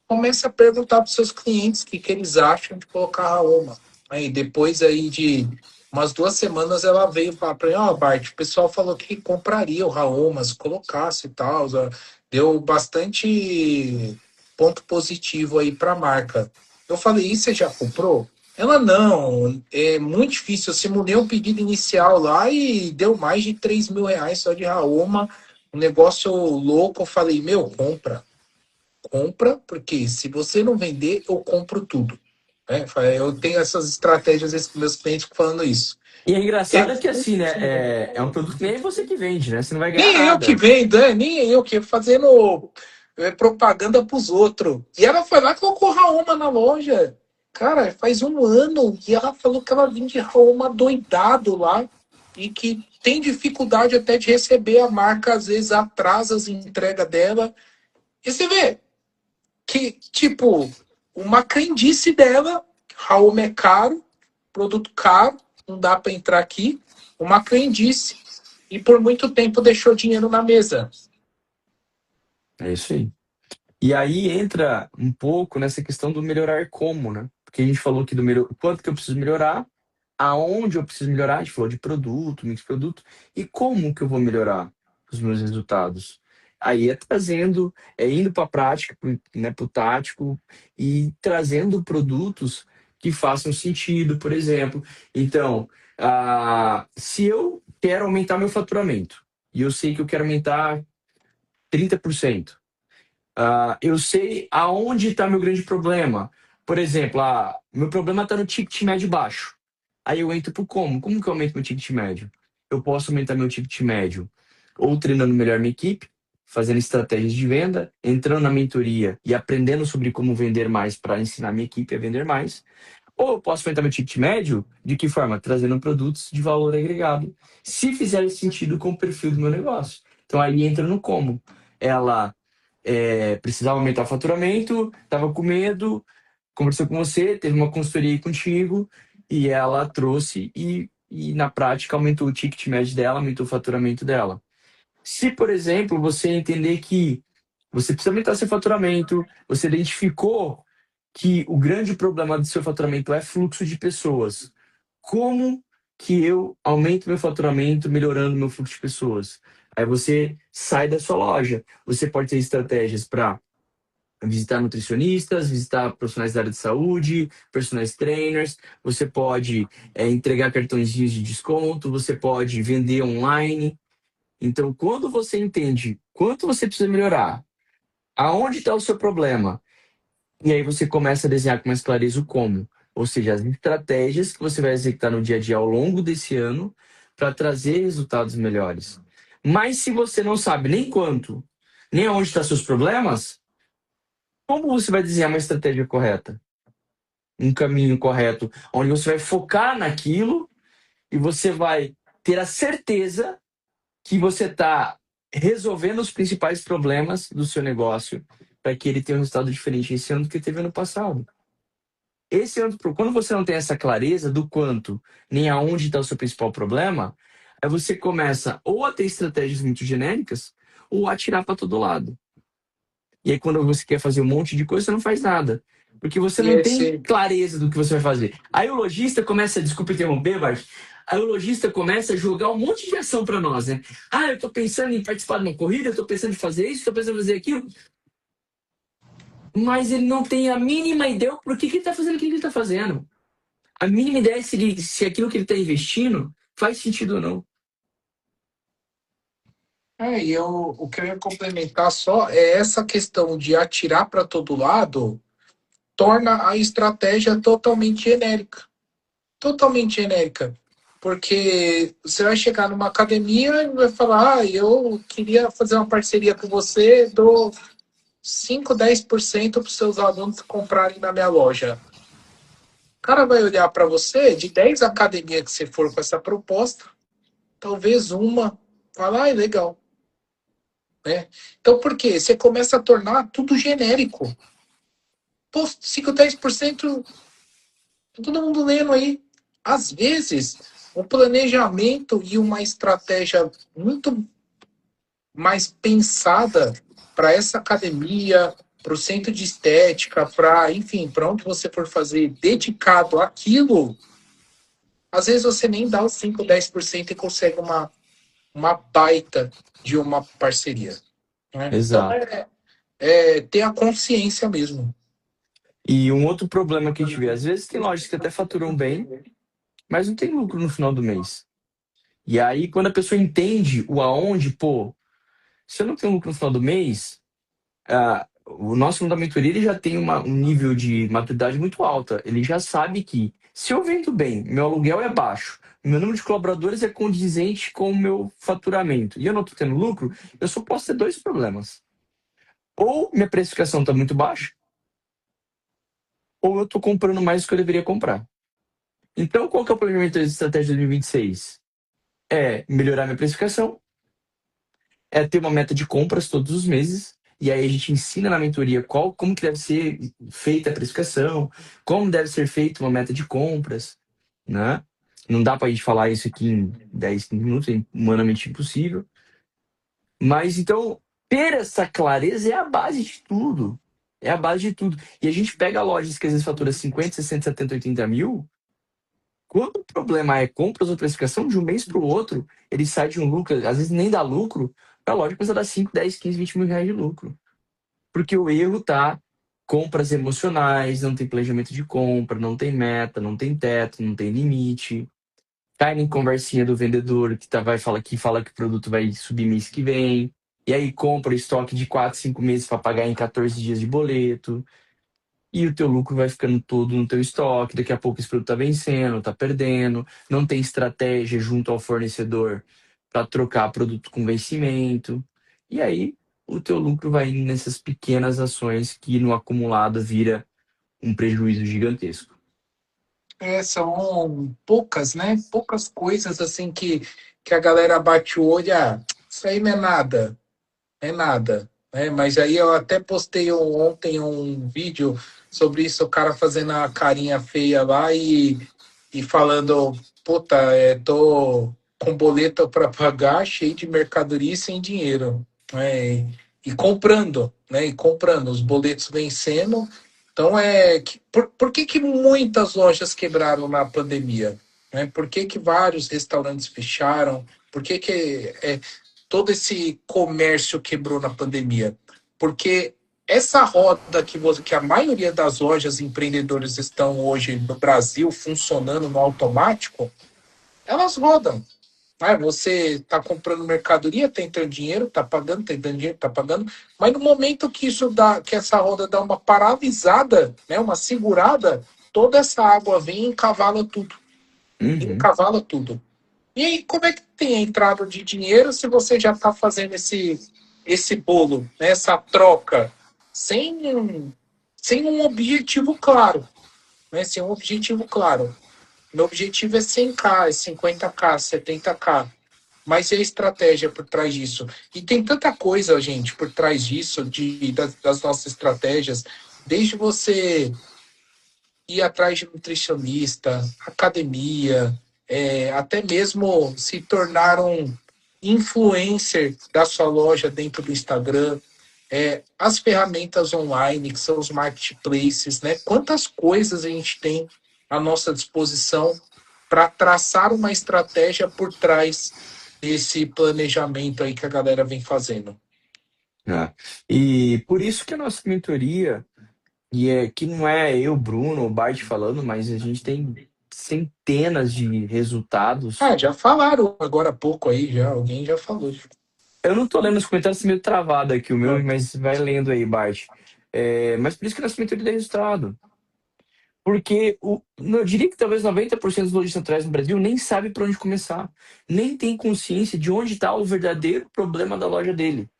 comece a perguntar para os seus clientes que eles acham de colocar a Raoma. Aí depois aí de umas 2 semanas ela veio falar para mim, ó, Bart, o pessoal falou que compraria o Raoma se colocasse e tal. Deu bastante ponto positivo aí para a marca. Eu falei, e você já comprou? Ela não, é muito difícil. Eu simulei um pedido inicial lá e deu mais de R$ 3.000 só de Raoma. Um negócio louco. Eu falei, meu, compra, porque se você não vender, eu compro tudo. né? Eu tenho essas estratégias às vezes, com meus clientes falando isso. E é É, engraçado que assim, né? É um produto que nem você que vende, né? Você não vai ganhar nem eu que nada. vendo, né? Nem eu que fazendo propaganda pros outros. E ela foi lá e colocou Raoma na loja. Cara, faz um ano e ela falou que ela vende Raoma doidado lá e que tem dificuldade até de receber a marca, às vezes atrasa as entregas dela. E você vê que, tipo, uma crendice dela, Raoma é caro, produto caro, não dá para entrar aqui. Uma crendice. E por muito tempo deixou dinheiro na mesa. É isso aí. E aí entra um pouco nessa questão do melhorar como, né? Porque a gente falou aqui do quanto que eu preciso melhorar, aonde eu preciso melhorar, a gente falou de produto, mix de produto, e como que eu vou melhorar os meus resultados. Aí é trazendo, é indo para a prática, né, para o tático, e trazendo produtos que façam sentido, por exemplo. Então, se eu quero aumentar meu faturamento, e eu sei que eu quero aumentar 30%, eu sei aonde está meu grande problema. Por exemplo, meu problema está no ticket médio baixo. Aí eu entro pro como. Como que eu aumento meu ticket médio? Eu posso aumentar meu ticket médio ou treinando melhor minha equipe, fazendo estratégias de venda, entrando na mentoria e aprendendo sobre como vender mais para ensinar minha equipe a vender mais. Ou eu posso aumentar meu ticket médio, de que forma? Trazendo produtos de valor agregado, se fizer sentido com o perfil do meu negócio. Então aí entra no como. Ela precisava aumentar o faturamento, estava com medo, conversou com você, teve uma consultoria aí contigo e ela trouxe e na prática aumentou o ticket médio dela, aumentou o faturamento dela. Se, por exemplo, você entender que você precisa aumentar seu faturamento, você identificou que o grande problema do seu faturamento é fluxo de pessoas. Como que eu aumento meu faturamento melhorando meu fluxo de pessoas? Aí você sai da sua loja. Você pode ter estratégias para visitar nutricionistas, visitar profissionais da área de saúde, personal trainers, você pode entregar cartõezinhos de desconto, você pode vender online. Então, quando você entende quanto você precisa melhorar, aonde está o seu problema, e aí você começa a desenhar com mais clareza o como, ou seja, as estratégias que você vai executar no dia a dia ao longo desse ano para trazer resultados melhores. Mas se você não sabe nem quanto, nem aonde estão seus problemas, como você vai desenhar uma estratégia correta? Um caminho correto, onde você vai focar naquilo e você vai ter a certeza que você está resolvendo os principais problemas do seu negócio para que ele tenha um resultado diferente esse ano do que teve ano passado. Esse ano, quando você não tem essa clareza do quanto, nem aonde está o seu principal problema, aí você começa ou a ter estratégias muito genéricas ou a tirar para todo lado. E aí, quando você quer fazer um monte de coisa, você não faz nada. Porque você E não tem esse, clareza do que você vai fazer. Aí o lojista começa, desculpa interromper, Bart, aí o lojista começa a jogar um monte de ação para nós, né? Eu estou pensando em participar de uma corrida, eu estou pensando em fazer isso, estou pensando em fazer aquilo. Mas ele não tem a mínima ideia por que ele está fazendo o que ele está fazendo. A mínima ideia é se aquilo que ele está investindo faz sentido ou não. e o que eu ia complementar só é essa questão de atirar para todo lado torna a estratégia totalmente genérica. Totalmente genérica. Porque você vai chegar numa academia e vai falar: eu queria fazer uma parceria com você, dou 5, 10% para os seus alunos comprarem na minha loja. O cara vai olhar para você, de 10 academias que você for com essa proposta, talvez uma fala: legal. Né? Então, por quê? Você começa a tornar tudo genérico. Pô, 5, 10%, todo mundo lendo aí. Às vezes, um planejamento e uma estratégia muito mais pensada para essa academia, para o centro de estética, para, enfim, para onde você for fazer, dedicado àquilo, às vezes você nem dá os 5, 10% e consegue uma baita de uma parceria. Né? Então, Exato. ter a consciência mesmo. E um outro problema que a gente vê, às vezes tem lojas que até faturam bem, mas não tem lucro no final do mês. E aí, quando a pessoa entende o aonde, pô, se eu não tenho lucro no final do mês, O nosso aluno da mentoria ele já tem um nível de maturidade muito alta. Ele já sabe que se eu vendo bem, meu aluguel é baixo, meu número de colaboradores é condizente com o meu faturamento e eu não estou tendo lucro, eu só posso ter dois problemas. Ou minha precificação está muito baixa, ou eu estou comprando mais do que eu deveria comprar. Então, qual que é o planejamento de estratégia de 2026? É melhorar minha precificação, é ter uma meta de compras todos os meses, e aí a gente ensina na mentoria como que deve ser feita a precificação, como deve ser feita uma meta de compras, né? Não dá para a gente falar isso aqui em 10, 15 minutos, é humanamente impossível. Mas então, ter essa clareza é a base de tudo. É a base de tudo. E a gente pega lojas que às vezes faturam 50, 60, 70, 80 mil. Quando o problema é compras ou precificação, de um mês para o outro, ele sai de um lucro, às vezes nem dá lucro, a loja começa a dar 5, 10, 15, 20 mil reais de lucro. Porque o erro tá compras emocionais, não tem planejamento de compra, não tem meta, não tem teto, não tem limite. Cai em conversinha do vendedor que fala que o produto vai subir mês que vem. E aí compra estoque de 4, 5 meses para pagar em 14 dias de boleto. E o teu lucro vai ficando todo no teu estoque. Daqui a pouco esse produto tá vencendo, tá perdendo. Não tem estratégia junto ao fornecedor para trocar produto com vencimento. E aí o teu lucro vai indo nessas pequenas ações que no acumulado vira um prejuízo gigantesco. São poucas, né? Poucas coisas assim que a galera bate o olho, isso aí não é nada, é nada. Né? Mas aí eu até postei ontem um vídeo sobre isso, o cara fazendo a carinha feia lá e falando, puta, tô com boleto para pagar, cheio de mercadoria e sem dinheiro. Né? E comprando, né? E comprando, os boletos vencendo. Então por que, que muitas lojas quebraram na pandemia? Né? Por que, que vários restaurantes fecharam? Por que, que todo esse comércio quebrou na pandemia? Porque essa roda que a maioria das lojas empreendedores estão hoje no Brasil funcionando no automático, elas rodam. Você está comprando mercadoria, tem teu dinheiro, está pagando, tem teu dinheiro, está pagando, mas no momento que que essa roda dá uma paralisada, né, uma segurada, toda essa água vem e encavala tudo. Uhum. Encavala tudo. E aí, como é que tem a entrada de dinheiro se você já está fazendo esse bolo, né, essa troca, sem um objetivo claro? Né, sem um objetivo claro. Meu objetivo é 100k, é 50k, 70k. Mas e a estratégia por trás disso? E tem tanta coisa, gente, por trás disso, das nossas estratégias, desde você ir atrás de nutricionista, academia, até mesmo se tornar um influencer da sua loja dentro do Instagram, as ferramentas online, que são os marketplaces, né? Quantas coisas a gente tem à nossa disposição para traçar uma estratégia por trás desse planejamento aí que a galera vem fazendo. Né? E por isso que a nossa mentoria, e é que não é eu, Bruno ou Bart falando, mas a gente tem centenas de resultados. Já falaram agora há pouco aí, alguém já falou. Eu não tô lendo os comentários, tá meio travado aqui o meu, mas vai lendo aí, Bart. Mas por isso que a nossa mentoria dá resultado. Porque eu diria que talvez 90% dos lojistas naturais no Brasil nem sabe por onde começar. Nem tem consciência de onde está o verdadeiro problema da loja dele.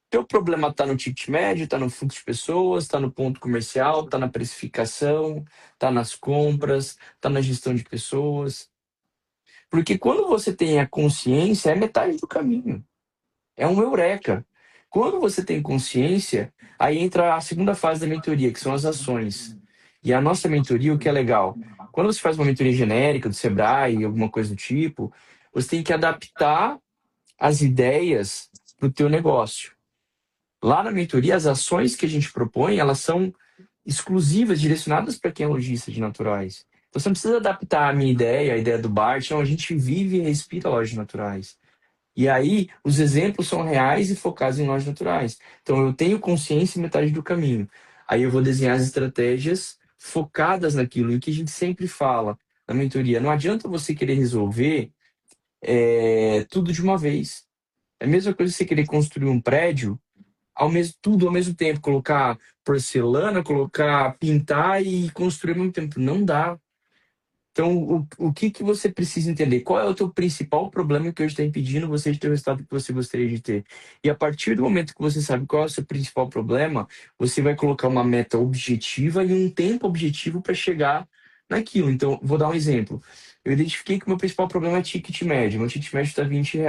Teu problema está no ticket médio, está no fluxo de pessoas, está no ponto comercial, está na precificação, está nas compras, está na gestão de pessoas. Porque quando você tem a consciência, é metade do caminho. É um eureka. Quando você tem consciência, aí entra a segunda fase da mentoria, que são as ações. E a nossa mentoria, o que é legal? Quando você faz uma mentoria genérica do Sebrae, alguma coisa do tipo, você tem que adaptar as ideias para o teu negócio. Lá na mentoria, as ações que a gente propõe, elas são exclusivas, direcionadas para quem é lojista de naturais. Então, você não precisa adaptar a minha ideia, a ideia do Bart. Não, a gente vive e respira lojas naturais. E aí, os exemplos são reais e focados em lojas naturais. Então, eu tenho consciência em metade do caminho. Aí, eu vou desenhar as estratégias focadas naquilo, em que a gente sempre fala na mentoria. Não adianta você querer resolver tudo de uma vez. É a mesma coisa que você querer construir um prédio. tudo ao mesmo tempo, colocar porcelana, colocar, pintar e construir ao mesmo tempo. Não dá. Então, o que que você precisa entender? Qual é o teu principal problema que hoje está impedindo você de ter o resultado que você gostaria de ter? E a partir do momento que você sabe qual é o seu principal problema, você vai colocar uma meta objetiva e um tempo objetivo para chegar naquilo. Então, vou dar um exemplo. Eu identifiquei que o meu principal problema é ticket médio. Meu ticket médio está R$ 20.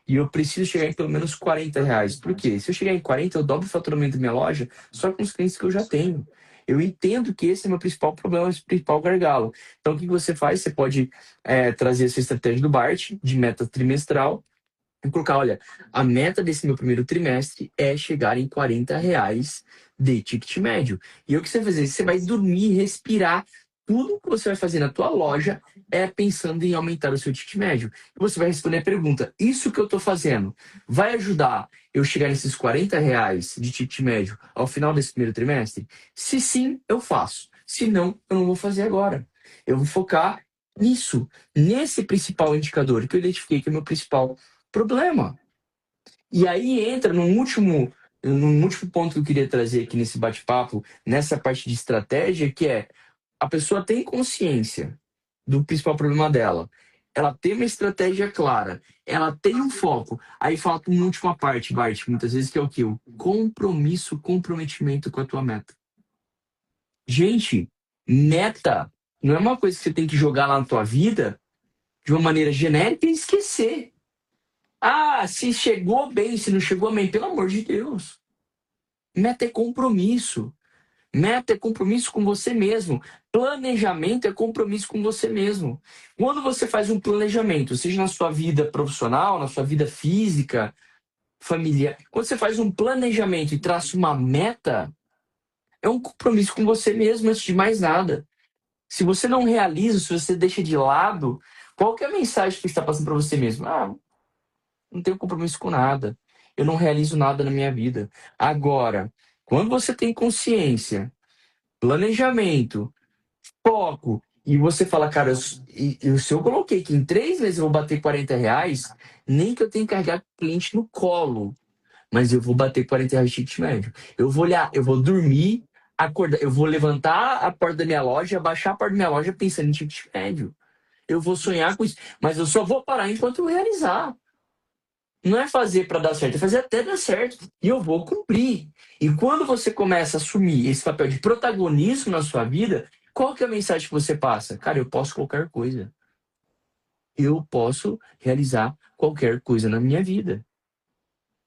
E eu preciso chegar em pelo menos R$ 40. Por quê? Se eu chegar em 40, eu dobro o faturamento da minha loja só com os clientes que eu já tenho. Eu entendo que esse é o meu principal problema, esse principal gargalo. Então, o que você faz? Você pode trazer essa estratégia do BART, de meta trimestral, e colocar, olha, a meta desse meu primeiro trimestre é chegar em R$ 40 de ticket médio. E o que você vai fazer? Você vai dormir, respirar. Tudo que você vai fazer na tua loja é pensando em aumentar o seu ticket médio. E você vai responder a pergunta, isso que eu estou fazendo vai ajudar eu chegar nesses R$ 40 de ticket médio ao final desse primeiro trimestre? Se sim, eu faço. Se não, eu não vou fazer agora. Eu vou focar nisso, nesse principal indicador que eu identifiquei que é o meu principal problema. E aí entra num último ponto que eu queria trazer aqui nesse bate-papo, nessa parte de estratégia, que é a pessoa tem consciência do principal problema dela. Ela tem uma estratégia clara, ela tem um foco. Aí falta uma última parte, Bart, muitas vezes, que é o quê? O compromisso, comprometimento com a tua meta. Gente, meta não é uma coisa que você tem que jogar lá na tua vida de uma maneira genérica e esquecer. Ah, se chegou bem, se não chegou bem, pelo amor de Deus. Meta é compromisso. Meta é compromisso com você mesmo. Planejamento é compromisso com você mesmo. Quando você faz um planejamento, seja na sua vida profissional, na sua vida física, familiar, quando você faz um planejamento e traça uma meta, é um compromisso com você mesmo antes de mais nada. Se você não realiza, se você deixa de lado, qual que é a mensagem que você está passando para você mesmo? Ah, não tenho compromisso com nada. Eu não realizo nada na minha vida. Agora, quando você tem consciência, planejamento, foco, e você fala, cara, se eu coloquei que em 3 meses eu vou bater R$ 40, nem que eu tenha que carregar cliente no colo, mas eu vou bater R$ 40 de ticket médio. Eu vou olhar, eu vou dormir, acordar, eu vou levantar a porta da minha loja, abaixar a porta da minha loja pensando em ticket médio. Eu vou sonhar com isso, mas eu só vou parar enquanto eu realizar. Não é fazer para dar certo, é fazer até dar certo. E eu vou cumprir. E quando você começa a assumir esse papel de protagonismo na sua vida, qual que é a mensagem que você passa? Cara, eu posso qualquer coisa. Eu posso realizar qualquer coisa na minha vida.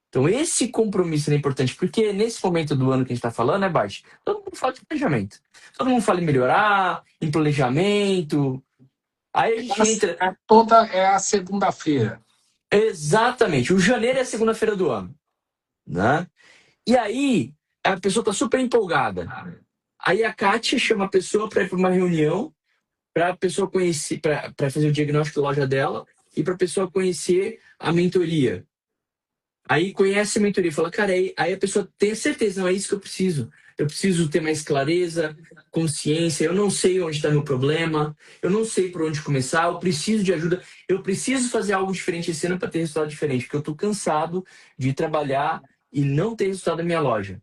Então, esse compromisso é importante, porque nesse momento do ano que a gente está falando, né, Bart? Todo mundo fala de planejamento. Todo mundo fala em melhorar, em planejamento. Aí a gente entra. É a segunda-feira. Exatamente. O janeiro é a segunda-feira do ano, né? E aí, a pessoa está super empolgada. Aí a Kátia chama a pessoa para ir para uma reunião, para a pessoa conhecer, para fazer o diagnóstico da loja dela e para a pessoa conhecer a mentoria. Aí conhece a mentoria e fala, cara, aí a pessoa tem certeza, não é isso que eu preciso. Eu preciso ter mais clareza, consciência, eu não sei onde está meu problema, eu não sei por onde começar, eu preciso de ajuda, eu preciso fazer algo diferente esse ano para ter resultado diferente, porque eu estou cansado de trabalhar e não ter resultado na minha loja.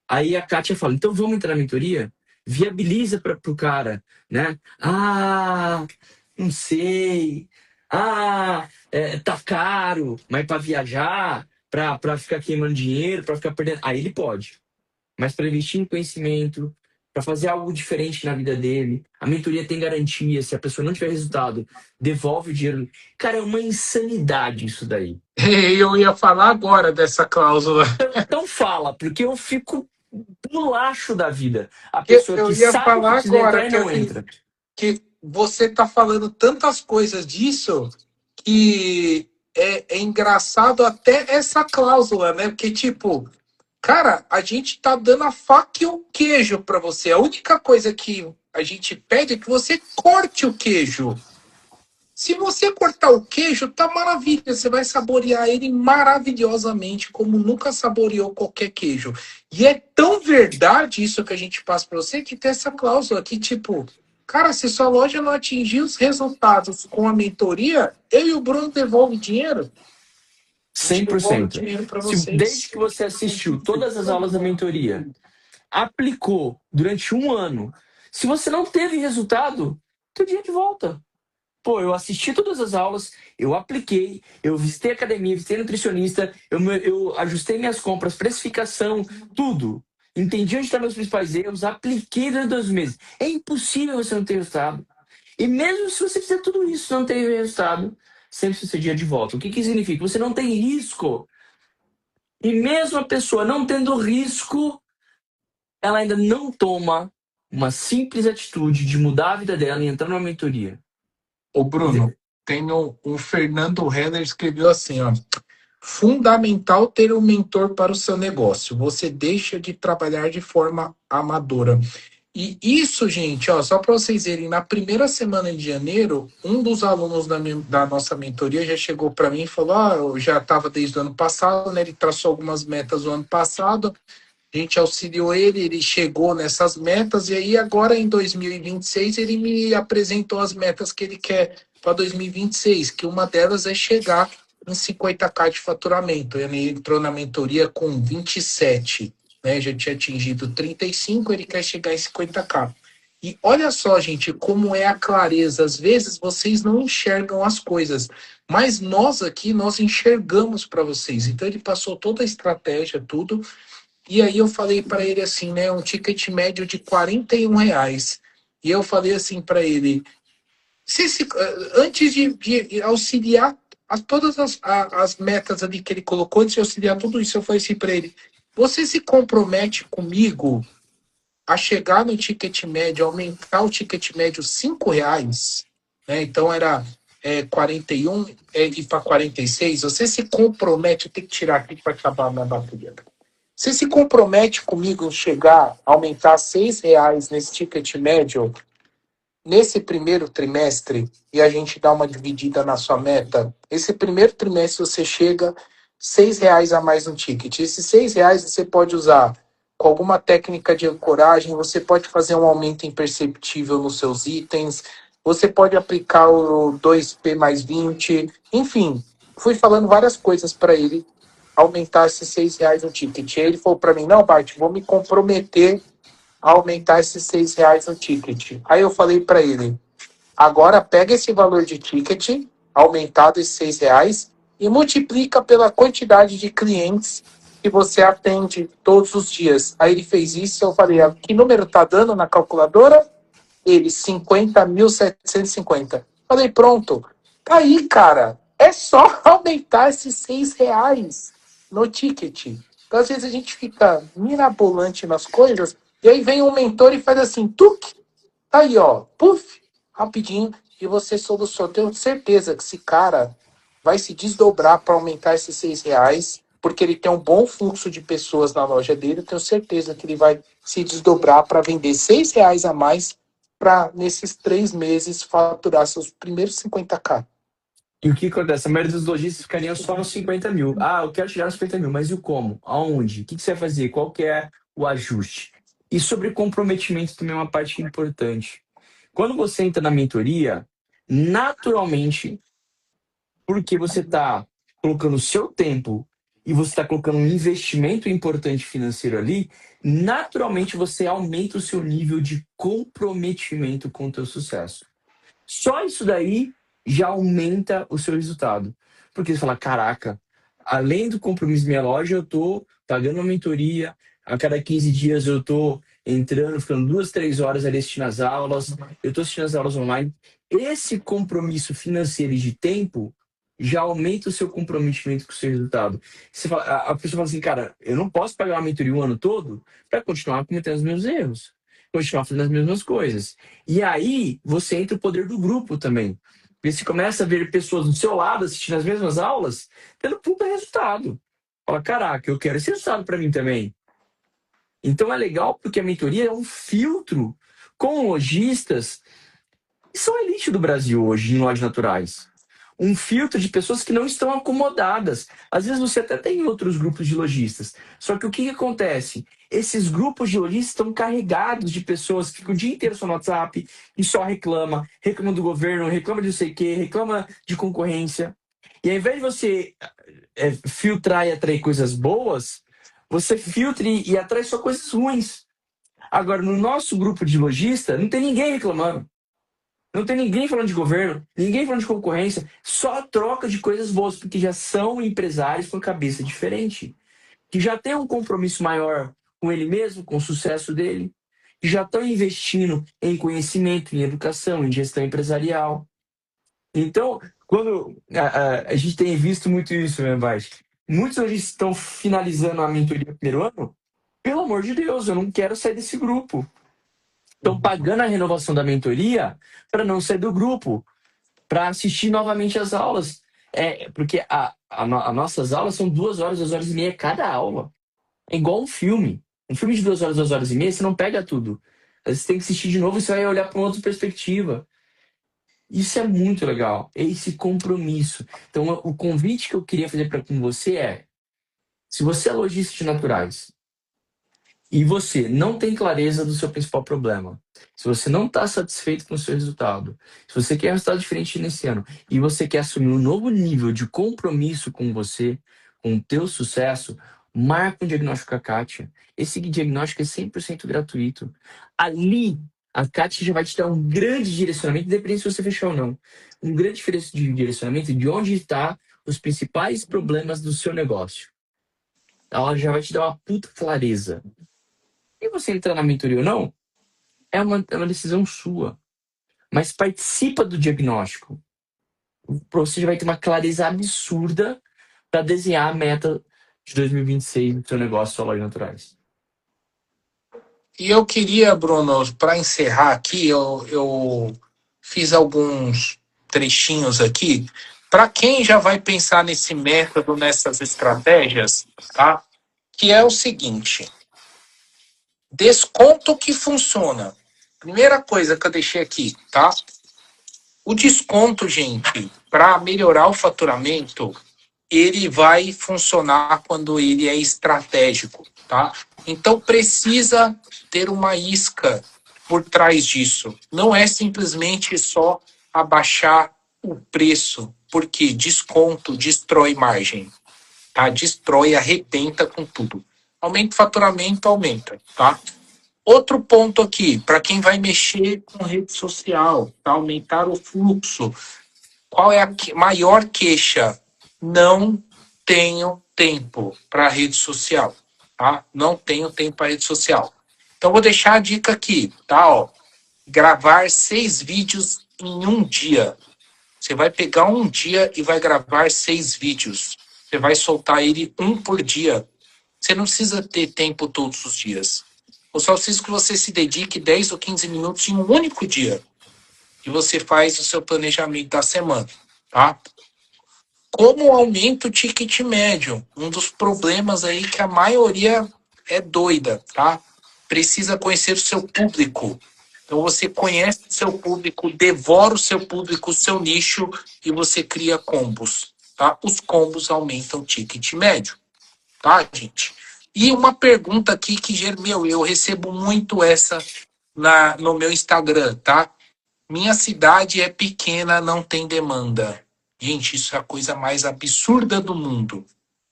Aí a Kátia fala, então vamos entrar na mentoria? Viabiliza para o cara, né? Ah, não sei. Ah, tá caro, mas para viajar, para ficar queimando dinheiro, para ficar perdendo. Aí ele pode. Mas para investir em conhecimento, para fazer algo diferente na vida dele, a mentoria tem garantia. Se a pessoa não tiver resultado, devolve o dinheiro. Cara, é uma insanidade isso daí. Eu ia falar agora dessa cláusula. Então fala, porque eu fico bolacho da vida. A pessoa Eu que ia sabe que falar precisa agora entrar e não entra. que você está falando tantas coisas disso que é engraçado até essa cláusula, né? Porque, tipo, cara, a gente tá dando a faca e o queijo para você. A única coisa que a gente pede é que você corte o queijo. Se você cortar o queijo, tá maravilha. Você vai saborear ele maravilhosamente, como nunca saboreou qualquer queijo. E é tão verdade isso que a gente passa para você que tem essa cláusula que, tipo, cara, se sua loja não atingir os resultados com a mentoria, eu e o Bruno devolve dinheiro. a gente devolve o 100%. dinheiro para Desde vocês. que você assistiu todas as aulas da mentoria, aplicou durante um ano, se você não teve resultado, teu dinheiro de volta. Pô, eu assisti todas as aulas, eu apliquei, eu visitei a academia, visitei nutricionista, eu ajustei minhas compras, precificação, tudo. Entendi onde estão meus principais erros, apliquei durante 2 meses. É impossível você não ter resultado. E mesmo se você fizer tudo isso e não ter resultado, sempre você tem dinheiro de volta. O que que significa? Você não tem risco. E mesmo a pessoa não tendo risco, ela ainda não toma uma simples atitude de mudar a vida dela e entrar numa mentoria. Ô, Bruno, tem um Fernando Heller escreveu assim, ó. Fundamental ter um mentor para o seu negócio. Você deixa de trabalhar de forma amadora. E isso, gente, ó, só para vocês verem, na primeira semana de janeiro, um dos alunos da nossa mentoria já chegou para mim e falou: ah, eu já estava desde o ano passado, né? Ele traçou algumas metas do ano passado, a gente auxiliou ele, ele chegou nessas metas, e aí agora em 2026 ele me apresentou as metas que ele quer para 2026, que uma delas é chegar em 50k de faturamento. Ele entrou na mentoria com 27, né? Já tinha atingido 35, ele quer chegar em 50k. E olha só, gente, como é a clareza. Às vezes vocês não enxergam as coisas, mas nós aqui, nós enxergamos para vocês. Então ele passou toda a estratégia, tudo, e aí eu falei para ele assim, né, um ticket médio de R$ 41. E eu falei assim para ele, antes de auxiliar todas as metas ali que ele colocou, antes de auxiliar tudo isso, eu falei assim para ele, você se compromete comigo a chegar no ticket médio, aumentar o ticket médio R$ 5, né? Então era 41 e para 46, você se compromete, eu tenho que tirar aqui para acabar a minha bateria. Você se compromete comigo em chegar a aumentar R$ 6 nesse ticket médio nesse primeiro trimestre e a gente dá uma dividida na sua meta? Esse primeiro trimestre você chega R$ 6 a mais no ticket. Esses R$ 6 você pode usar com alguma técnica de ancoragem, você pode fazer um aumento imperceptível nos seus itens, você pode aplicar o 2P mais 20, enfim, fui falando várias coisas para ele aumentar esses R$ 6 no ticket. E ele falou para mim, não, Bart, vou me comprometer a aumentar esses R$ 6 no ticket. Aí eu falei para ele, agora pega esse valor de ticket, aumentado esses R$ 6, e multiplica pela quantidade de clientes que você atende todos os dias. Aí ele fez isso, eu falei, que número tá dando na calculadora? Ele, 50.750. Falei, pronto. Tá aí, cara. É só aumentar esses R$ 6 no ticket. Então, às vezes, a gente fica mirabolante nas coisas, e aí vem um mentor e faz assim, tuc, tá aí, ó, puf, rapidinho, e você solucionou. Tenho certeza que esse cara vai se desdobrar para aumentar esses R$ 6, porque ele tem um bom fluxo de pessoas na loja dele. Eu tenho certeza que ele vai se desdobrar para vender R$ 6 a mais para, nesses 3 meses, faturar seus primeiros 50k. E o que acontece? A maioria dos lojistas ficariam só nos 50 mil. Ah, eu quero chegar nos 50 mil, mas e o como? Aonde? O que você vai fazer? Qual que é o ajuste? E sobre comprometimento também é uma parte importante. Quando você entra na mentoria, naturalmente, porque você está colocando o seu tempo e você está colocando um investimento importante financeiro ali, naturalmente você aumenta o seu nível de comprometimento com o teu sucesso. Só isso daí já aumenta o seu resultado. Porque você fala, caraca, além do compromisso da minha loja, eu tô pagando uma mentoria, a cada 15 dias eu tô entrando, ficando 2, 3 horas ali assistindo as aulas, eu tô assistindo as aulas online. Esse compromisso financeiro e de tempo já aumenta o seu comprometimento com o seu resultado. Você fala, a pessoa fala assim, cara, eu não posso pagar uma mentoria o ano todo para continuar cometendo os meus erros, continuar fazendo as mesmas coisas. E aí, você entra o poder do grupo também. Porque você começa a ver pessoas do seu lado assistindo as mesmas aulas, tendo puta resultado. Fala, caraca, eu quero esse resultado para mim também. Então é legal porque a mentoria é um filtro com lojistas que são a elite do Brasil hoje em lojas naturais. Um filtro de pessoas que não estão acomodadas. Às vezes você até tem outros grupos de lojistas. Só que o que acontece? Esses grupos de lojistas estão carregados de pessoas que ficam o dia inteiro só no WhatsApp e só reclama do governo, reclama de não sei o quê, reclama de concorrência. E ao invés de você filtrar e atrair coisas boas, você filtra e atrai só coisas ruins. Agora, no nosso grupo de lojista, não tem ninguém reclamando. Não tem ninguém falando de governo, ninguém falando de concorrência, só troca de coisas boas, porque já são empresários com cabeça diferente, que já tem um compromisso maior com ele mesmo, com o sucesso dele, que já estão investindo em conhecimento, em educação, em gestão empresarial. Então, quando a gente tem visto muito isso, né, Vaz? Muitos hoje estão finalizando a mentoria do primeiro ano. Pelo amor de Deus, eu não quero sair desse grupo. Estão pagando a renovação da mentoria para não sair do grupo, para assistir novamente as aulas. Porque as nossas aulas são 2 horas, 2 horas e meia cada aula. É igual um filme. Um filme de 2 horas, 2 horas e meia, você não pega tudo. Às vezes você tem que assistir de novo e você vai olhar para uma outra perspectiva. Isso é muito legal, é esse compromisso. Então, o convite que eu queria fazer com você é: se você é lojista de naturais e você não tem clareza do seu principal problema, se você não está satisfeito com o seu resultado, se você quer um resultado diferente nesse ano e você quer assumir um novo nível de compromisso com você, com o teu sucesso, marca um diagnóstico com a Kátia. Esse diagnóstico é 100% gratuito. Ali, a Kátia já vai te dar um grande direcionamento, independente se você fechar ou não. Um grande direcionamento de onde estão os principais problemas do seu negócio. Ela já vai te dar uma puta clareza. E você entrar na mentoria ou não, é uma decisão sua. Mas participa do diagnóstico. Você já vai ter uma clareza absurda para desenhar a meta de 2026 do seu negócio, sua loja naturais. E eu queria, Bruno, para encerrar aqui, eu fiz alguns trechinhos aqui. Para quem já vai pensar nesse método, nessas estratégias, tá? Que é o seguinte: desconto que funciona. Primeira coisa que eu deixei aqui, tá? O desconto, gente, para melhorar o faturamento, ele vai funcionar quando ele é estratégico, tá? Então precisa ter uma isca por trás disso. Não é simplesmente só abaixar o preço, porque desconto destrói margem, tá? Destrói, arrebenta com tudo. Aumenta o faturamento, aumenta, tá? Outro ponto aqui, para quem vai mexer com rede social, tá? Aumentar o fluxo. Qual é a maior queixa? Não tenho tempo para rede social, tá? Não tenho tempo para rede social. Então vou deixar a dica aqui, tá? Ó, gravar 6 vídeos em um dia. Você vai pegar um dia e vai gravar 6 vídeos. Você vai soltar ele um por dia. Você não precisa ter tempo todos os dias. Eu só preciso que você se dedique 10 ou 15 minutos em um único dia. E você faz o seu planejamento da semana, tá? Como aumenta o ticket médio? Um dos problemas aí que a maioria é doida, tá? Precisa conhecer o seu público. Então você conhece o seu público, devora o seu público, o seu nicho e você cria combos, tá? Os combos aumentam o ticket médio, tá, gente? E uma pergunta aqui que, meu, eu recebo muito essa no meu Instagram, tá? Minha cidade é pequena, não tem demanda. Gente, isso é a coisa mais absurda do mundo,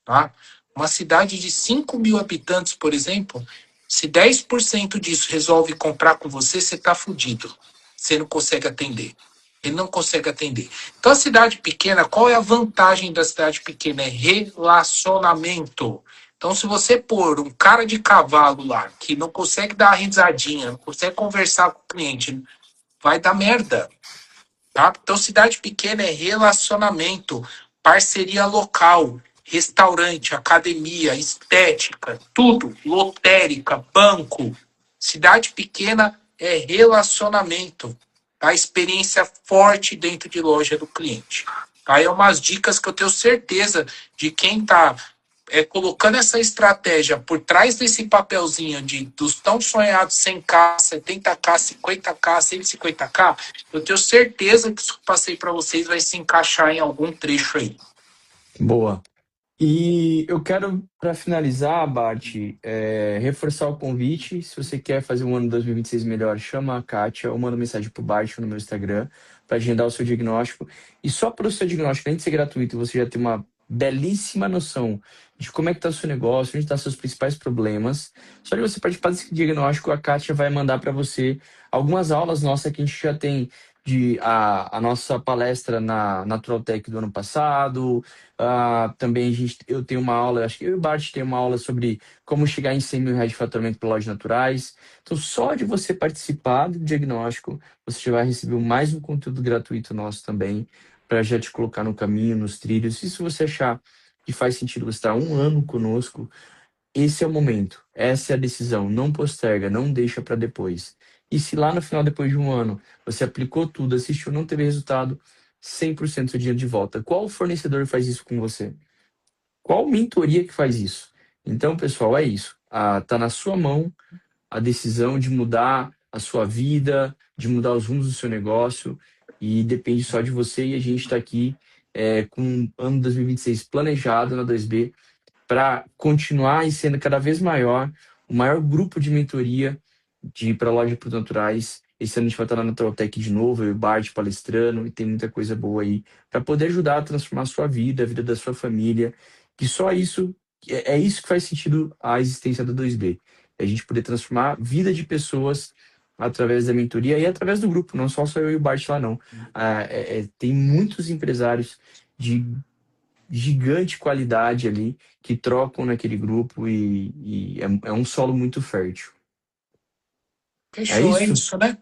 tá? Uma cidade de 5 mil habitantes, por exemplo, se 10% disso resolve comprar com você, você tá fudido. Você não consegue atender. Ele não consegue atender. Então, a cidade pequena, qual é a vantagem da cidade pequena? É relacionamento. Então, se você pôr um cara de cavalo lá, que não consegue dar uma risadinha, não consegue conversar com o cliente, vai dar merda, tá? Então, cidade pequena é relacionamento, parceria local, restaurante, academia, estética, tudo, lotérica, banco. Cidade pequena é relacionamento, tá? Experiência forte dentro de loja do cliente. Tá? É umas dicas que eu tenho certeza de quem tá colocando essa estratégia por trás desse papelzinho dos tão sonhados 100K, 70K, 50K, 150K, eu tenho certeza que isso que eu passei para vocês vai se encaixar em algum trecho aí. Boa. E eu quero, para finalizar, Bart, reforçar o convite. Se você quer fazer um ano 2026 melhor, chama a Kátia ou manda mensagem pro Bart no meu Instagram para agendar o seu diagnóstico. E só para o seu diagnóstico, além de ser gratuito, você já tem uma belíssima noção de como é que está o seu negócio, onde estão seus principais problemas. Só de você participar desse diagnóstico, a Kátia vai mandar para você algumas aulas nossas que a gente já tem a nossa palestra na Natural Tech do ano passado. Também eu tenho uma aula, acho que eu e o Bart tem uma aula sobre como chegar em 100 mil reais de faturamento para lojas naturais. Então, só de você participar do diagnóstico, você já vai receber mais um conteúdo gratuito nosso também, para já te colocar no caminho, nos trilhos. E se você achar que faz sentido você estar um ano conosco, esse é o momento, essa é a decisão. Não posterga, não deixa para depois. E se lá no final, depois de um ano, você aplicou tudo, assistiu, não teve resultado, 100% do seu dinheiro de volta. Qual fornecedor faz isso com você? Qual mentoria que faz isso? Então, pessoal, é isso. Tá na sua mão a decisão de mudar a sua vida, de mudar os rumos do seu negócio, e depende só de você. E a gente está aqui com o ano 2026 planejado na 2B para continuar e sendo cada vez maior, o maior grupo de mentoria de para loja de produtos naturais. Esse ano a gente vai estar na Naturaltech de novo, eu e o Bart palestrando, e tem muita coisa boa aí para poder ajudar a transformar a sua vida, a vida da sua família, que só isso, é isso que faz sentido a existência da 2B. É a gente poder transformar a vida de pessoas através da mentoria e através do grupo, não só eu e o Bart lá, não. Tem muitos empresários de gigante qualidade ali que trocam naquele grupo e é um solo muito fértil. É Fechou, é isso? isso, né?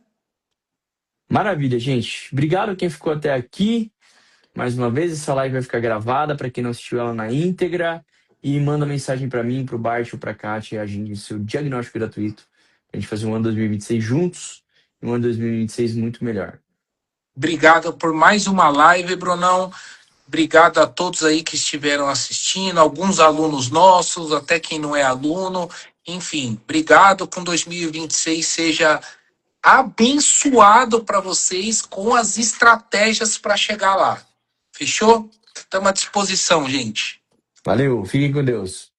Maravilha, gente. Obrigado quem ficou até aqui. Mais uma vez, essa live vai ficar gravada para quem não assistiu ela na íntegra. E manda mensagem para mim, para o Bart ou para a Kátia, agende seu diagnóstico gratuito. A gente fazer um ano 2026 juntos e um ano 2026 muito melhor. Obrigado por mais uma live, Brunão. Obrigado a todos aí que estiveram assistindo, alguns alunos nossos, até quem não é aluno. Enfim, obrigado. Com 2026 seja abençoado para vocês com as estratégias para chegar lá. Fechou? Estamos à disposição, gente. Valeu, fiquem com Deus.